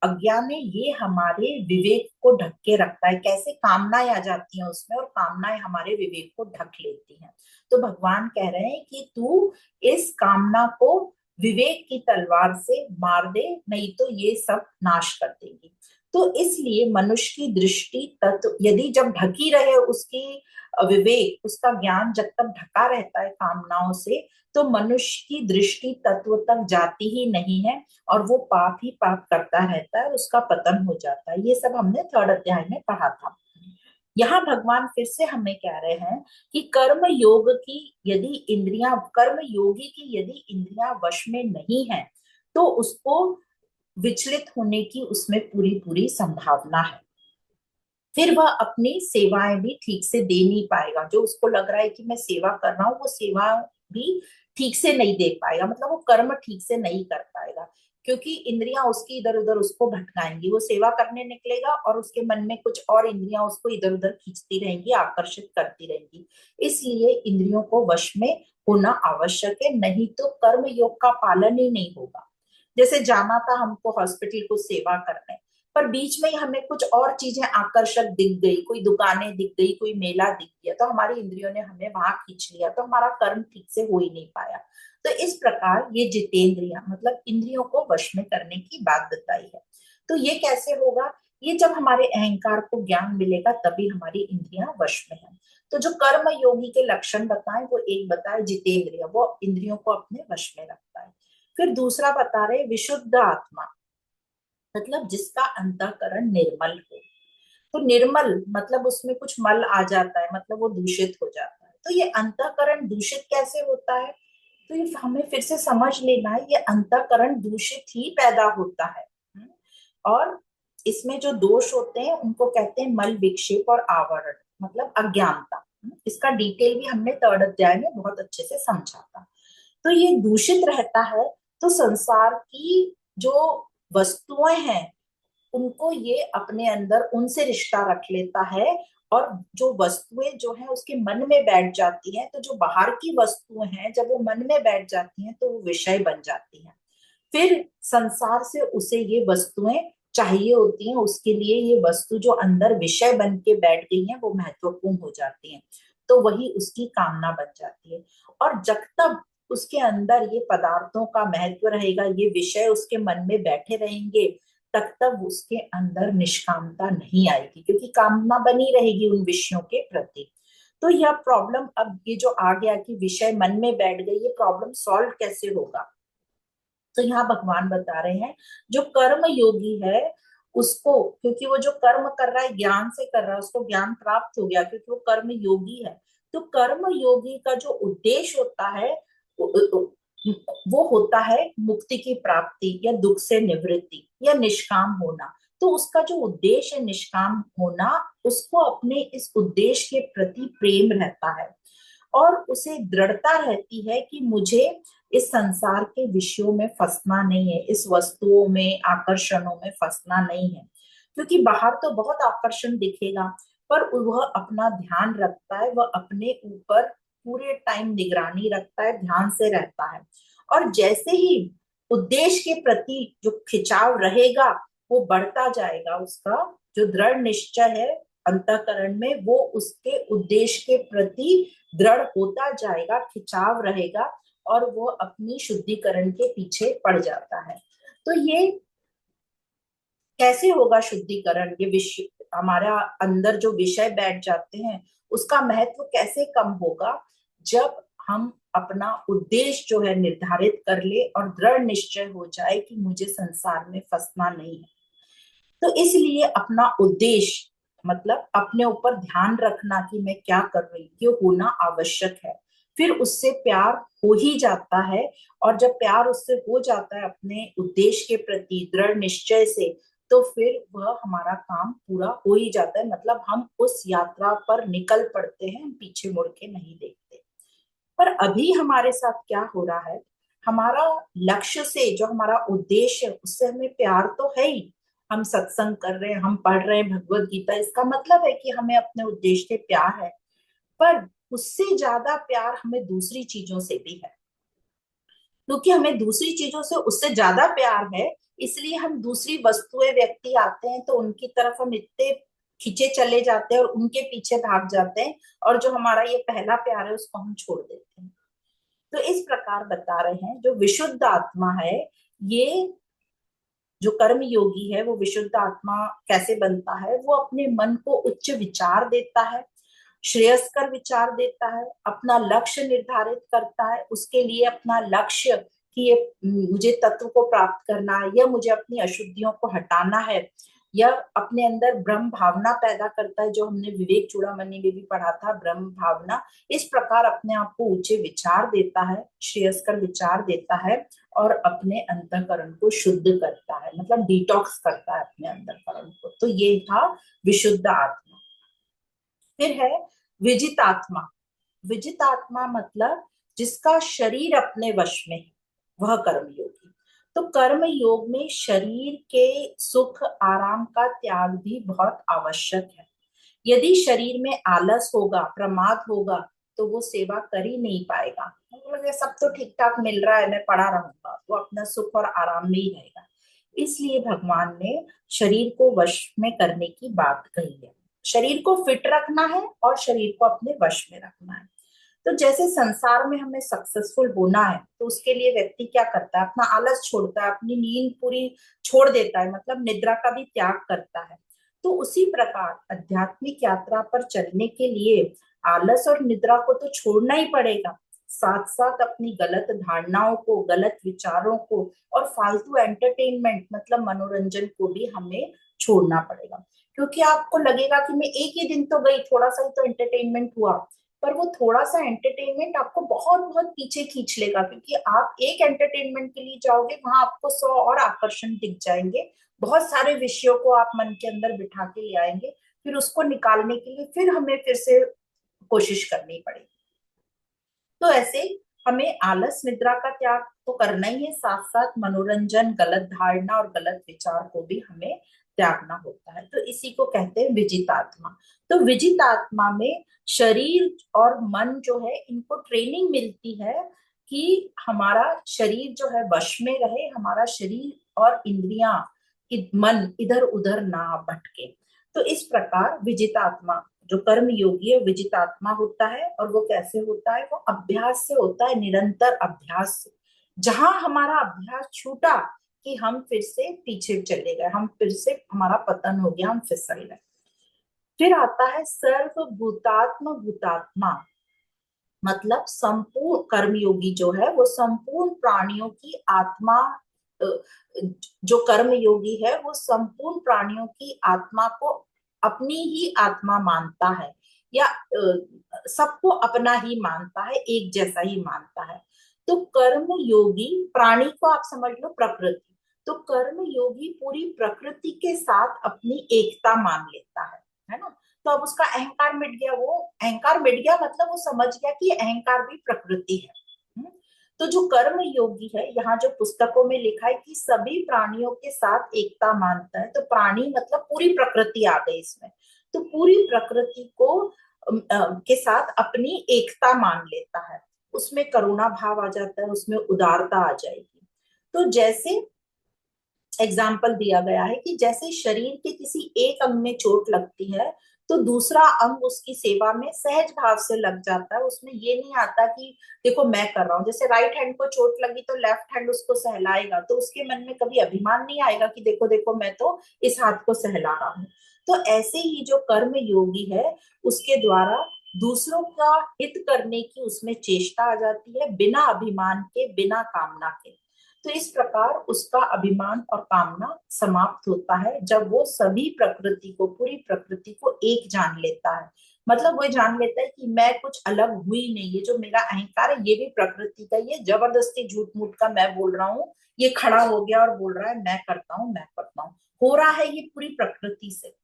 अज्ञान है ये हमारे विवेक को ढक के रखता है। कैसे कामनाएं आ जाती हैं उसमें और कामनाएं हमारे विवेक को ढक लेती हैं। तो भगवान कह रहे हैं कि तू इस कामना को विवेक की तलवार से मार दे, नहीं तो ये सब नाश कर देगी। तो इसलिए मनुष्य की दृष्टि तत्व यदि जब ढकी रहे उसकी विवेक, उसका ज्ञान जब तक ढका रहता है कामनाओं से, तो मनुष्य की दृष्टि तत्व तक जाती ही नहीं है और वो पाप ही पाप करता रहता है, उसका पतन हो जाता है। ये सब हमने 3rd अध्याय में पढ़ा था। यहाँ भगवान फिर से हमें कह रहे हैं कि कर्म योगी की यदि इंद्रियां वश में नहीं है तो उसको विचलित होने की उसमें पूरी पूरी संभावना है। फिर वह अपनी सेवाएं भी ठीक से दे नहीं पाएगा। जो उसको लग रहा है कि मैं सेवा कर रहा हूँ, वो सेवा भी ठीक से नहीं दे पाएगा, मतलब वो कर्म ठीक से नहीं कर पाएगा, क्योंकि इंद्रियां उसकी इधर उधर उसको भटकाएंगी। वो सेवा करने निकलेगा और उसके मन में कुछ और इंद्रियां उसको इधर उधर खींचती रहेंगी, आकर्षित करती रहेंगी। इसलिए इंद्रियों को वश में होना आवश्यक है, नहीं तो कर्म योग का पालन ही नहीं होगा। जैसे जाना था हमको हॉस्पिटल को सेवा करने, पर बीच में ही हमें कुछ और चीजें आकर्षक दिख गई, कोई दुकानें दिख गई, कोई मेला दिख गया, तो हमारी इंद्रियों ने हमें वहां खींच लिया, तो हमारा कर्म ठीक से हो ही नहीं पाया। तो इस प्रकार ये जितेंद्रियां मतलब इंद्रियों को वश में करने की बात बताई है। तो ये कैसे होगा? ये जब हमारे अहंकार को ज्ञान मिलेगा तभी हमारी इंद्रियां वश में है। तो जो कर्म योगी के लक्षण बताए, वो एक बताए जितेंद्रिय, वो इंद्रियों को अपने वश में रखता है। फिर दूसरा बता रहे विशुद्ध आत्मा, मतलब जिसका अंतःकरण निर्मल हो। तो निर्मल मतलब उसमें कुछ मल आ जाता है, मतलब वो दूषित हो जाता है। तो ये अंतःकरण दूषित कैसे होता है? तो ये हमें फिर से समझ लेना है, ये अंतःकरण दूषित ही पैदा होता है। और इसमें जो दोष होते हैं उनको कहते हैं मल विक्षेप और आवरण, मतलब अज्ञानता। इसका डिटेल भी हमने 3rd अध्याय में बहुत अच्छे से समझा था। तो ये दूषित रहता है, तो संसार की जो वस्तुएं हैं उनको ये अपने अंदर उनसे रिश्ता रख लेता है, और जो वस्तुएं जो है उसके मन में बैठ जाती हैं। तो जो बाहर की वस्तुएं हैं जब वो मन में बैठ जाती हैं तो वो विषय बन जाती हैं। फिर संसार से उसे ये वस्तुएं चाहिए होती हैं, उसके लिए ये वस्तु जो अंदर विषय बन के बैठ गई है वो महत्वपूर्ण हो जाती है, तो वही उसकी कामना बन जाती है। और जब तक उसके अंदर ये पदार्थों का महत्व रहेगा, ये विषय उसके मन में बैठे रहेंगे, तब तक उसके अंदर निष्कामता नहीं आएगी, क्योंकि कामना बनी रहेगी उन विषयों के प्रति। तो यह प्रॉब्लम अब ये जो आ गया कि विषय मन में बैठ गई, ये प्रॉब्लम सॉल्व कैसे होगा? तो यहाँ भगवान बता रहे हैं जो कर्म योगी है उसको, क्योंकि वो जो कर्म कर रहा है ज्ञान से कर रहा है, उसको ज्ञान प्राप्त हो गया क्योंकि वो कर्म योगी है। तो कर्म योगी का जो उद्देश्य होता है वो होता है मुक्ति की प्राप्ति या दुख से निवृत्ति या निष्काम होना। तो उसका जो उद्देश्य है निष्काम होना, उसको अपने इस उद्देश्य के प्रति प्रेम रहता है और उसे दृढ़ता रहती है कि मुझे इस संसार के विषयों में फंसना नहीं है, इस वस्तुओं में आकर्षणों में फंसना नहीं है। क्योंकि बाहर तो बहुत आकर्षण दिखेगा, पर वह अपना ध्यान रखता है, वह अपने ऊपर पूरे टाइम निगरानी रखता है, ध्यान से रहता है। और जैसे ही उद्देश्य के प्रति जो खिंचाव रहेगा वो बढ़ता जाएगा, उसका जो दृढ़ निश्चय है अंतःकरण में वो उसके उद्देश्य के प्रति दृढ़ होता जाएगा, खिंचाव रहेगा और वो अपनी शुद्धिकरण के पीछे पड़ जाता है। तो ये कैसे होगा शुद्धिकरण? ये विषय हमारा अंदर जो विषय बैठ जाते हैं उसका महत्व कैसे कम होगा? जब हम अपना उद्देश्य जो है निर्धारित कर ले और दृढ़ निश्चय हो जाए कि मुझे संसार में फंसना नहीं है। तो इसलिए अपना उद्देश्य मतलब अपने ऊपर ध्यान रखना कि मैं क्या कर रही हूँ, ये होना आवश्यक है। फिर उससे प्यार हो ही जाता है, और जब प्यार उससे हो जाता है अपने उद्देश्य के प्रति दृढ़ निश्चय से, तो फिर वह हमारा काम पूरा हो ही जाता है, मतलब हम उस यात्रा पर निकल पड़ते हैं, हम पीछे मुड़ के नहीं देखते। पर अभी हमारे साथ क्या हो रहा है, हमारा लक्ष्य से जो हमारा उद्देश्य है उससे हमें प्यार तो है ही। हम सत्संग कर रहे हैं, हम पढ़ रहे हैं भगवत गीता, इसका मतलब है कि हमें अपने उद्देश्य से प्यार है। पर उससे ज्यादा प्यार हमें दूसरी चीजों से भी है। क्योंकि हमें दूसरी चीजों से उससे ज्यादा प्यार है, इसलिए हम दूसरी वस्तुएं व्यक्ति आते हैं तो उनकी तरफ हम इतने खींचे चले जाते हैं और उनके पीछे भाग जाते हैं, और जो हमारा ये पहला प्यार है उसको हम छोड़ देते हैं। तो इस प्रकार बता रहे हैं जो विशुद्ध आत्मा है, ये जो कर्म योगी है वो विशुद्ध आत्मा कैसे बनता है, वो अपने मन को उच्च विचार देता है, श्रेयस्कर विचार देता है, अपना लक्ष्य निर्धारित करता है, उसके लिए अपना लक्ष्य कि ये मुझे तत्व को प्राप्त करना है या मुझे अपनी अशुद्धियों को हटाना है, या अपने अंदर ब्रह्म भावना पैदा करता है, जो हमने विवेक चूड़ामणि में भी पढ़ा था, ब्रह्म भावना। इस प्रकार अपने आप को ऊंचे विचार देता है, श्रेयस्कर विचार देता है, और अपने अंतःकरण को शुद्ध करता है, मतलब डिटॉक्स करता है अपने अंतःकरण को। तो ये था विशुद्ध आत्मा। फिर है विजित आत्मा। विजित आत्मा मतलब जिसका शरीर अपने वश में है, वह कर्मयोगी। तो कर्म योग में शरीर के सुख आराम का त्याग भी बहुत आवश्यक है। यदि शरीर में आलस होगा, प्रमाद होगा, तो वो सेवा कर ही नहीं पाएगा। मुझे सब तो ठीक ठाक मिल रहा है, मैं पड़ा रहूंगा, वो अपना सुख और आराम में ही रहेगा। इसलिए भगवान ने शरीर को वश में करने की बात कही है। शरीर को फिट रखना है और शरीर को अपने वश में रखना है। तो जैसे संसार में हमें सक्सेसफुल होना है, तो उसके लिए व्यक्ति क्या करता है, अपना आलस छोड़ता है, अपनी नींद पूरी छोड़ देता है, मतलब निद्रा का भी त्याग करता है। तो उसी प्रकार आध्यात्मिक यात्रा पर चलने के लिए आलस और निद्रा को तो छोड़ना ही पड़ेगा, साथ साथ अपनी गलत धारणाओं को, गलत विचारों को और फालतू एंटरटेनमेंट मतलब मनोरंजन को भी हमें छोड़ना पड़ेगा। क्योंकि आपको लगेगा कि मैं एक ही दिन तो गई, थोड़ा सा ही तो एंटरटेनमेंट हुआ, पर वो थोड़ा सा एंटरटेनमेंट आपको बहुत बहुत पीछे खींच लेगा, क्योंकि आप एक एंटरटेनमेंट के लिए जाओगे, वहां आपको 100 और आकर्षण दिख जाएंगे, बहुत सारे विषयों को आप मन के अंदर बिठा के ले आएंगे, फिर उसको निकालने के लिए फिर हमें फिर से कोशिश करनी पड़ेगी। तो ऐसे हमें आलस निद्रा का त्याग तो करना ही है, साथ साथ मनोरंजन, गलत धारणा और गलत विचार को भी हमें त्यागना होता है। तो इसी को कहते हैं विजित आत्मा। तो विजित आत्मा में शरीर और मन जो है, इनको ट्रेनिंग मिलती है कि हमारा शरीर जो है वश में रहे, हमारा शरीर और इंद्रियां, मन इधर उधर ना भटके। तो इस प्रकार विजित आत्मा, जो कर्म योगी है, विजित आत्मा होता है। और वो कैसे होता है, वो अभ्यास से होता है, निरंतर अभ्यास से। जहां हमारा अभ्यास छूटा कि हम फिर से पीछे चले गए, हम फिर से, हमारा पतन हो गया, हम फिसल गए। फिर आता है सर्वभूतात्म भूतात्मा। मतलब संपूर्ण कर्मयोगी जो है वो संपूर्ण प्राणियों की आत्मा, अ, जो कर्म योगी है वो संपूर्ण प्राणियों की आत्मा को अपनी ही आत्मा मानता है, या सबको अपना ही मानता है, एक जैसा ही मानता है। तो कर्म योगी, प्राणी को आप समझ लो प्रकृति, तो कर्म योगी पूरी प्रकृति के साथ अपनी एकता मान लेता है ना। तो अब उसका अहंकार मिट गया, वो अहंकार मिट गया मतलब वो समझ गया कि अहंकार भी प्रकृति है। तो जो कर्म योगी है, यहाँ जो पुस्तकों में लिखा है कि सभी प्राणियों के साथ एकता मानता है, तो प्राणी मतलब पूरी प्रकृति आ गई इसमें। तो पूरी प्रकृति को के साथ अपनी एकता मान लेता है, उसमें करुणा भाव आ जाता है, उसमें उदारता आ जाएगी। तो जैसे एग्जाम्पल दिया गया है कि जैसे शरीर के किसी एक अंग में चोट लगती है, तो दूसरा अंग उसकी सेवा में सहज भाव से लग जाता है, उसमें ये नहीं आता कि देखो मैं कर रहा हूँ। जैसे राइट हैंड को चोट लगी तो लेफ्ट हैंड उसको सहलाएगा, तो उसके मन में कभी अभिमान नहीं आएगा कि देखो देखो मैं तो इस हाथ को सहला रहा हूँ। तो ऐसे ही जो कर्म योगी है, उसके द्वारा दूसरों का हित करने की उसमें चेष्टा आ जाती है, बिना अभिमान के, बिना कामना के। तो इस प्रकार उसका अभिमान और कामना समाप्त होता है जब वो सभी प्रकृति को, पूरी प्रकृति को एक जान लेता है। मतलब वो जान लेता है कि मैं कुछ अलग हुई नहीं, ये जो मेरा अहंकार है ये भी प्रकृति का, ये जबरदस्ती झूठ मूठ का मैं बोल रहा हूँ, ये खड़ा हो गया और बोल रहा है मैं करता हूँ मैं करता हूँ, हो रहा है ये पूरी प्रकृति से।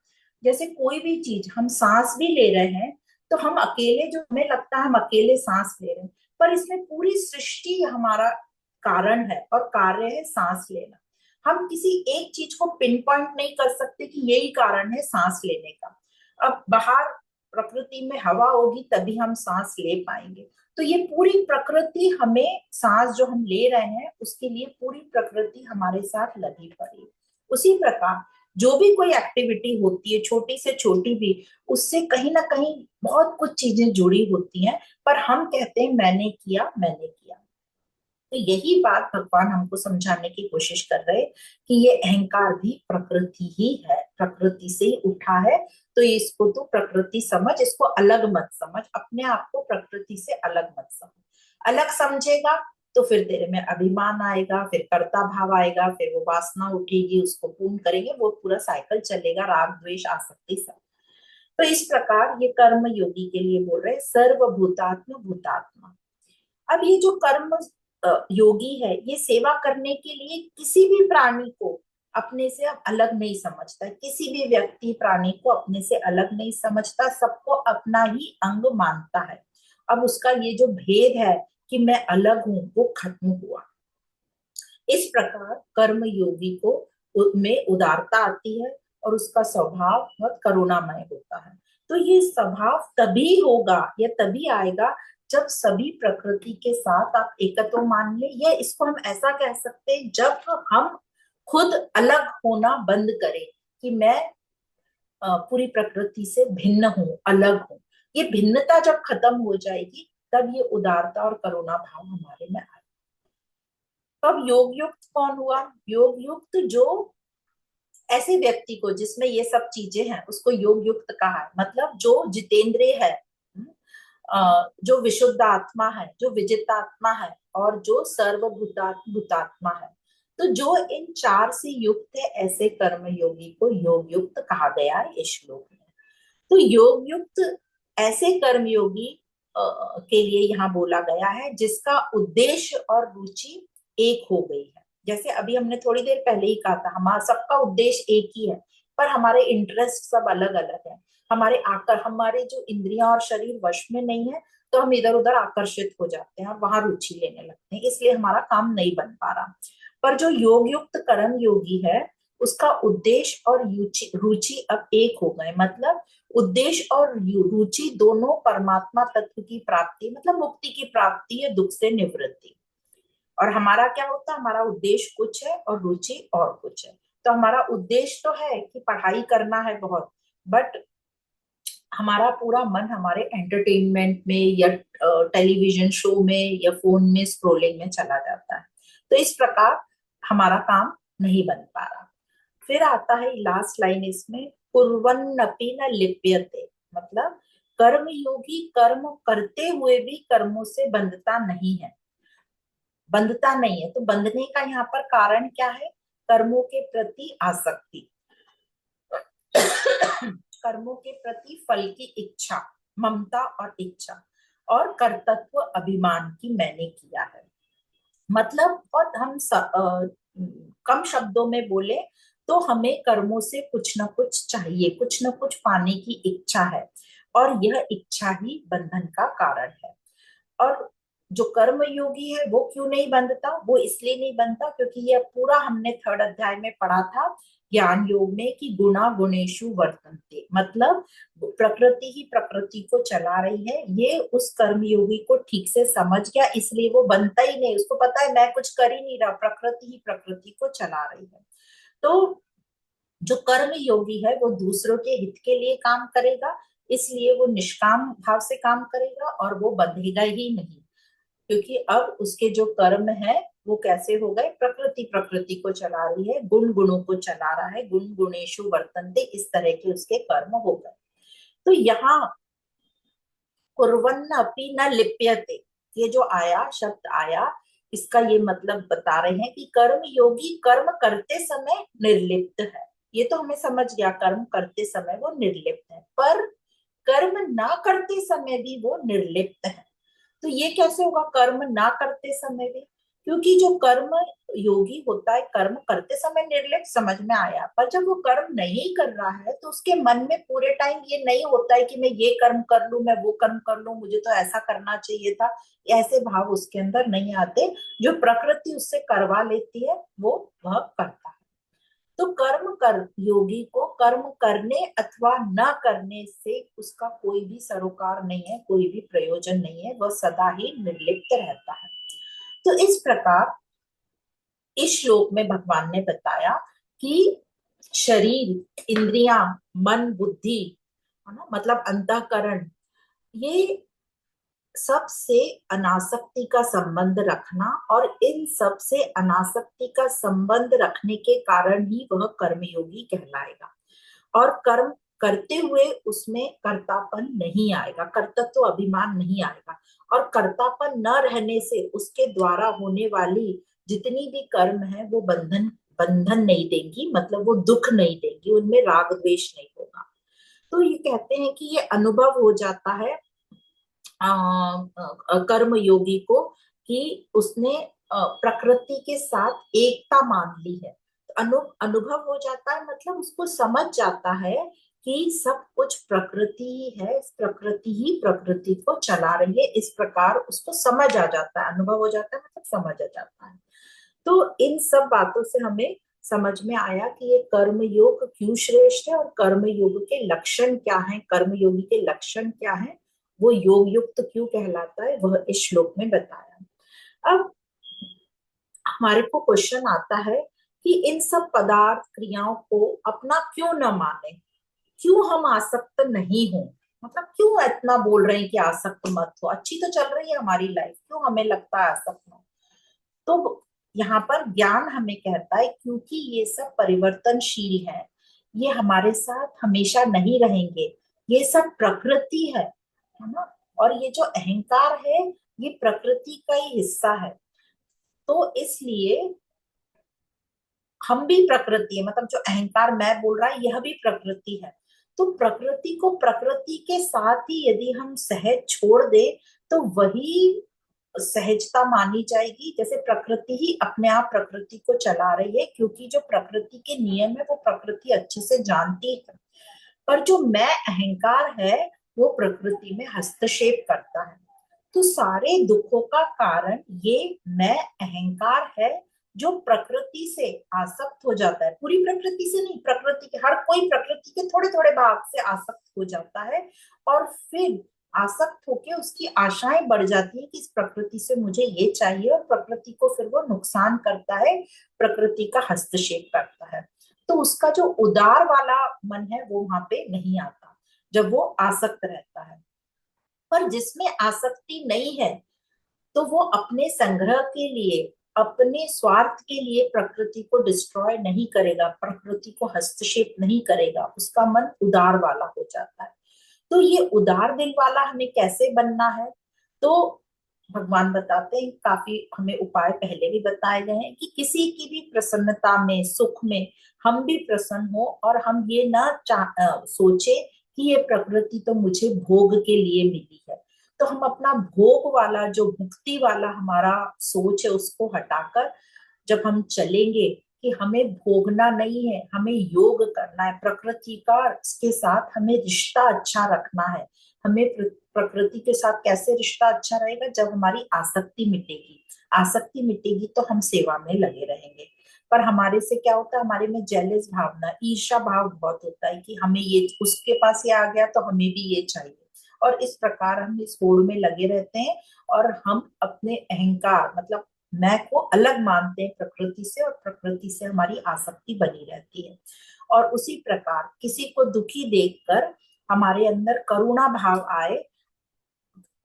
जैसे कोई भी चीज, हम सांस भी ले रहे हैं, तो हम अकेले, जो हमें लगता है हम अकेले सांस ले रहे हैं, पर इसमें पूरी सृष्टि हमारा कारण है और कार्य है सांस लेना। हम किसी एक चीज को पिन पॉइंट नहीं कर सकते कि यही कारण है सांस लेने का। अब बाहर प्रकृति में हवा होगी तभी हम सांस ले पाएंगे। तो ये पूरी प्रकृति हमें, सांस जो हम ले रहे हैं उसके लिए पूरी प्रकृति हमारे साथ लगी पड़ी। उसी प्रकार जो भी कोई एक्टिविटी होती है, छोटी से छोटी भी, उससे कहीं ना कहीं बहुत कुछ चीजें जुड़ी होती हैं, पर हम कहते हैं मैंने किया मैंने किया। तो यही बात भगवान हमको समझाने की कोशिश कर रहे कि ये अहंकार भी प्रकृति ही है, प्रकृति से ही उठा है। तो इसको तो प्रकृति समझ, इसको अलग मत समझ, अपने आप को प्रकृति से अलग मत समझ। अलग समझेगा तो फिर तेरे में अभिमान आएगा, फिर कर्ता भाव आएगा, फिर वो वासना उठेगी, उसको पूर्ण करेंगे, वो पूरा साइकिल चलेगा, राग द्वेष आसक्ति सब। तो इस प्रकार ये कर्म योगी के लिए बोल रहे सर्वभूतात्म भूतात्मा। अब ये जो कर्म योगी है, ये सेवा करने के लिए किसी भी प्राणी को अपने से अब अलग नहीं समझता, किसी भी व्यक्ति प्राणी को अपने से अलग नहीं समझता, सबको अपना ही अंग मानता है। अब उसका ये जो भेद है कि मैं अलग हूं, वो खत्म हुआ। इस प्रकार कर्म योगी को में उदारता आती है और उसका स्वभाव बहुत करुणामय होता है। तो ये स्वभाव तभी होगा या तभी आएगा जब सभी प्रकृति के साथ आप एकत्व मान ले, या इसको हम ऐसा कह सकते हैं जब हम खुद अलग होना बंद करें कि मैं पूरी प्रकृति से भिन्न हूं, अलग हूं। ये भिन्नता जब खत्म हो जाएगी तब ये उदारता और करुणा भाव हमारे में आएगा। तब योग युक्त कौन हुआ? योग युक्त जो ऐसे व्यक्ति को जिसमें ये सब चीजें हैं उसको योग युक्त कहा है। मतलब जो जितेंद्रिय है, जो विशुद्ध आत्मा है, जो विजितात्मा है, और जो सर्वभूतात्मा है। तो जो इन चार से युक्त है, ऐसे कर्म योगी को योग युक्त कहा गया है इस श्लोक में। तो योग युक्त ऐसे कर्मयोगी के लिए यहाँ बोला गया है जिसका उद्देश्य और रुचि एक हो गई है। जैसे अभी हमने थोड़ी देर पहले ही कहा था, हमारा सबका उद्देश्य एक ही है, पर हमारे इंटरेस्ट सब अलग अलग है। हमारे जो इंद्रियां और शरीर वश में नहीं है, तो हम इधर उधर आकर्षित हो जाते हैं और वहां रुचि लेने लगते हैं, इसलिए हमारा काम नहीं बन पा रहा। पर जो योग युक्त कर्म योगी है, उसका उद्देश्य और रुचि अब एक हो गए। मतलब उद्देश्य और रुचि दोनों परमात्मा तत्व की प्राप्ति, मतलब मुक्ति की प्राप्ति है, दुख से निवृत्ति। और हमारा क्या होता है, हमारा उद्देश्य कुछ है और रुचि और कुछ है। तो हमारा उद्देश्य तो है कि पढ़ाई करना है बहुत, बट हमारा पूरा मन हमारे एंटरटेनमेंट में या टेलीविजन शो में या फोन में स्क्रोलिंग में चला जाता है। तो इस प्रकार हमारा काम नहीं बन पा रहा। फिर आता है लास्ट लाइन इसमें, कुर्वन्नपि न लिप्यते। मतलब कर्म योगी कर्म करते हुए भी कर्मों से बंधता नहीं है, बंधता नहीं है। तो बंधने का यहाँ पर कारण क्या है? कर्मों के प्रति आसक्ति, कर्मों के प्रति फल की इच्छा, ममता और इच्छा, और कर्तृत्व अभिमान की मैंने किया है। मतलब और हम कम शब्दों में बोले तो हमें कर्मों से कुछ न कुछ चाहिए, कुछ न कुछ पाने की इच्छा है, और यह इच्छा ही बंधन का कारण है। और जो कर्म योगी है वो क्यों नहीं बंधता? वो इसलिए नहीं बनता क्योंकि यह पूरा हमने थर्ड अध्याय में पढ़ा था ज्ञान योग में कि गुणा गुणेशु वर्तन्ते। मतलब प्रकृति ही प्रकृति को चला रही है, ये उस कर्म योगी को ठीक से समझ गया, इसलिए वो बनता ही नहीं। उसको पता है मैं कुछ कर ही नहीं रहा, प्रकृति ही प्रकृति को चला रही है। तो जो कर्म योगी है वो दूसरों के हित के लिए काम करेगा, इसलिए वो निष्काम भाव से काम करेगा और वो बंधेगा ही नहीं। क्योंकि अब उसके जो कर्म है वो कैसे हो गए, प्रकृति प्रकृति को चला रही है, गुण गुणों को चला रहा है, गुण गुणेशु वर्तन्ते, इस तरह के उसके कर्म हो गए। तो यहाँ कुर्वन्न अपि न लिप्यते, ये जो आया शब्द आया, इसका ये मतलब बता रहे हैं कि कर्म योगी कर्म करते समय निर्लिप्त है। ये तो हमें समझ गया, कर्म करते समय वो निर्लिप्त है, पर कर्म ना करते समय भी वो निर्लिप्त है। तो ये कैसे होगा कर्म ना करते समय भी? क्योंकि जो कर्म योगी होता है कर्म करते समय निर्लिप्त, समझ में आया, पर जब वो कर्म नहीं कर रहा है तो उसके मन में पूरे टाइम ये नहीं होता है कि मैं ये कर्म कर लूं, मैं वो कर्म कर लूं, मुझे तो ऐसा करना चाहिए था, ऐसे भाव उसके अंदर नहीं आते। जो प्रकृति उससे करवा लेती है वो वह करता है। तो कर्म कर योगी को कर्म करने अथवा न करने से उसका कोई भी सरोकार नहीं है, कोई भी प्रयोजन नहीं है, वह सदा ही निर्लिप्त रहता है। तो इस प्रकार इस श्लोक में भगवान ने बताया कि शरीर, इंद्रियां, मन, बुद्धि, है ना, मतलब अंतःकरण, ये सब से अनासक्ति का संबंध रखना, और इन सब से अनासक्ति का संबंध रखने के कारण ही वह कर्मयोगी कहलाएगा। और कर्म करते हुए उसमें कर्तापन नहीं आएगा, कर्तृत्व अभिमान नहीं आएगा, और कर्तापन न रहने से उसके द्वारा होने वाली जितनी भी कर्म है वो बंधन बंधन नहीं देंगी, मतलब वो दुख नहीं देंगी, उनमें राग द्वेष नहीं होगा। तो ये कहते हैं कि ये अनुभव हो जाता है कर्म योगी को कि उसने प्रकृति के साथ एकता मान ली है। अनुभव हो जाता है, मतलब उसको समझ जाता है कि सब कुछ प्रकृति ही है, इस प्रकृति ही प्रकृति को चला रही है, इस प्रकार उसको समझ आ जाता है। अनुभव हो जाता है मतलब समझ आ जाता है। तो इन सब बातों से हमें समझ में आया कि ये कर्म योग क्यों श्रेष्ठ है, और कर्म योग के लक्षण क्या हैं, कर्म योगी के लक्षण क्या हैं, वो योग युक्त क्यों कहलाता है, वह इस श्लोक में बताया। अब हमारे को क्वेश्चन आता है कि इन सब पदार्थ क्रियाओं को अपना क्यों न माने, क्यों हम आसक्त नहीं हो, मतलब क्यों इतना बोल रहे हैं कि आसक्त मत हो, अच्छी तो चल रही है हमारी लाइफ, क्यों हमें लगता है आसक्त हो। तो यहाँ पर ज्ञान हमें कहता है क्योंकि ये सब परिवर्तनशील है, ये हमारे साथ हमेशा नहीं रहेंगे, ये सब प्रकृति है ना, और ये जो अहंकार है ये प्रकृति का ही हिस्सा है। तो इसलिए हम भी प्रकृति है, मतलब जो अहंकार मैं बोल रहा है यह भी प्रकृति है। तो प्रकृति को प्रकृति के साथ ही यदि हम सहज छोड़ दे तो वही सहजता मानी जाएगी, जैसे प्रकृति ही अपने आप प्रकृति को चला रही है, क्योंकि जो प्रकृति के नियम है वो प्रकृति अच्छे से जानती है। पर जो मैं अहंकार है वो प्रकृति में हस्तक्षेप करता है। तो सारे दुखों का कारण ये मैं अहंकार है, जो प्रकृति से आसक्त हो जाता है, पूरी प्रकृति से नहीं, प्रकृति के हर कोई प्रकृति के थोड़े थोड़े भाग से आसक्त हो जाता है, और फिर आसक्त होके उसकी आशाएं बढ़ जाती है कि इस प्रकृति से मुझे ये चाहिए, और प्रकृति को फिर वो नुकसान करता है, प्रकृति का हस्तक्षेप करता है। तो उसका जो उदार वाला मन है वो वहां पे नहीं आता जब वो आसक्त रहता है। पर जिसमें आसक्ति नहीं है तो वो अपने संग्रह के लिए, अपने स्वार्थ के लिए प्रकृति को डिस्ट्रॉय नहीं करेगा, प्रकृति को हस्तक्षेप नहीं करेगा, उसका मन उदार वाला हो जाता है। तो ये उदार दिल वाला हमें कैसे बनना है, तो भगवान बताते हैं, काफी हमें उपाय पहले भी बताए गए हैं कि किसी की भी प्रसन्नता में, सुख में हम भी प्रसन्न हो, और हम ये ना सोचे कि ये प्रकृति तो मुझे भोग के लिए मिली है। तो हम अपना भोग वाला, जो मुक्ति वाला हमारा सोच है, उसको हटाकर जब हम चलेंगे कि हमें भोगना नहीं है, हमें योग करना है, प्रकृति का के साथ हमें रिश्ता अच्छा रखना है। हमें प्रकृति के साथ कैसे रिश्ता अच्छा रहेगा, जब हमारी आसक्ति मिटेगी, आसक्ति मिटेगी तो हम सेवा में लगे रहेंगे। पर हमारे से क्या होता है, हमारे में जेलस भावना, ईर्ष्या भाव बहुत होता है कि हमें ये, उसके पास ये आ गया तो हमें भी ये चाहिए, और इस प्रकार हम इस होड़ में लगे रहते हैं, और हम अपने अहंकार, मतलब मैं को अलग मानते हैं प्रकृति से, और प्रकृति से हमारी आसक्ति बनी रहती है। और उसी प्रकार किसी को दुखी देखकर हमारे अंदर करुणा भाव आए,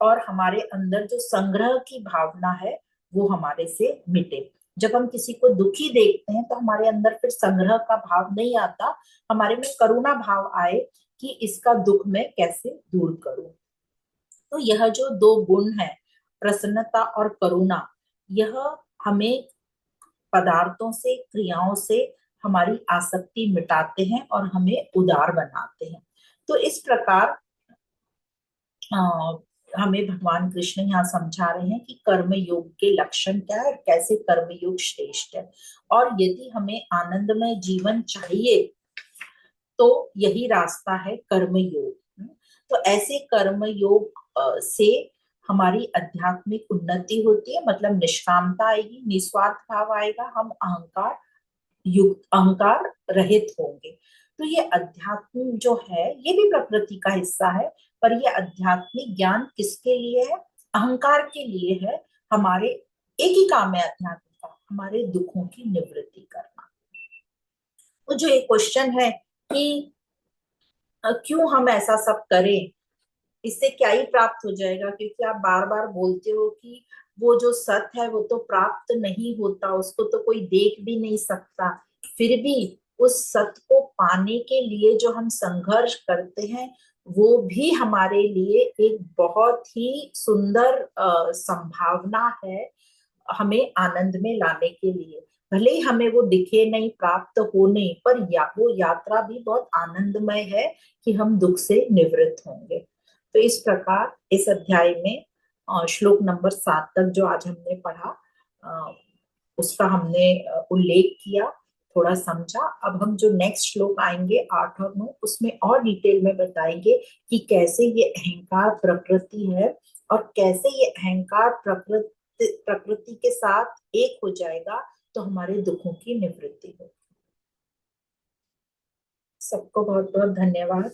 और हमारे अंदर जो संग्रह की भावना है वो हमारे से मिटे। जब हम किसी को दुखी देखते हैं तो हमारे अंदर फिर संग्रह का भाव नहीं आता, हमारे में करुणा भाव आए कि इसका दुख मैं कैसे दूर करूं। तो यह जो दो गुण है, प्रसन्नता और करुणा, यह हमें पदार्थों से, क्रियाओं से हमारी आसक्ति मिटाते हैं और हमें उदार बनाते हैं। तो इस प्रकार हमें भगवान कृष्ण यहाँ समझा रहे हैं कि कर्म योग के लक्षण क्या है, कैसे कर्म योग श्रेष्ठ है, और यदि हमें आनंदमय जीवन चाहिए तो यही रास्ता है कर्म योग। तो ऐसे कर्म योग से हमारी आध्यात्मिक उन्नति होती है, मतलब निष्कामता आएगी, निस्वार्थ भाव आएगा, हम अहंकार युक्त, अहंकार रहित होंगे। तो ये अध्यात्म जो है ये भी प्रकृति का हिस्सा है, पर ये आध्यात्मिक ज्ञान किसके लिए है? अहंकार के लिए है। हमारे एक ही काम है अध्यात्म का, हमारे दुखों की निवृत्ति करना। तो जो एक क्वेश्चन है कि क्यों हम ऐसा सब करें, इससे क्या ही प्राप्त हो जाएगा, क्योंकि आप बार बार बोलते हो कि वो जो सत्य है वो तो प्राप्त नहीं होता, उसको तो कोई देख भी नहीं सकता। फिर भी उस सत्य को पाने के लिए जो हम संघर्ष करते हैं वो भी हमारे लिए एक बहुत ही सुंदर संभावना है हमें आनंद में लाने के लिए। भले ही हमें वो दिखे नहीं, प्राप्त हो नहीं, पर वो यात्रा भी बहुत आनंदमय है कि हम दुख से निवृत्त होंगे। तो इस प्रकार इस अध्याय में श्लोक नंबर 7 तक जो आज हमने पढ़ा उसका हमने उल्लेख किया, थोड़ा समझा। अब हम जो नेक्स्ट श्लोक आएंगे 8 और 9 उसमें और डिटेल में बताएंगे कि कैसे ये अहंकार प्रकृति है और कैसे ये अहंकार प्रकृति के साथ एक हो जाएगा तो हमारे दुखों की निवृत्ति होगी। सबको बहुत बहुत धन्यवाद।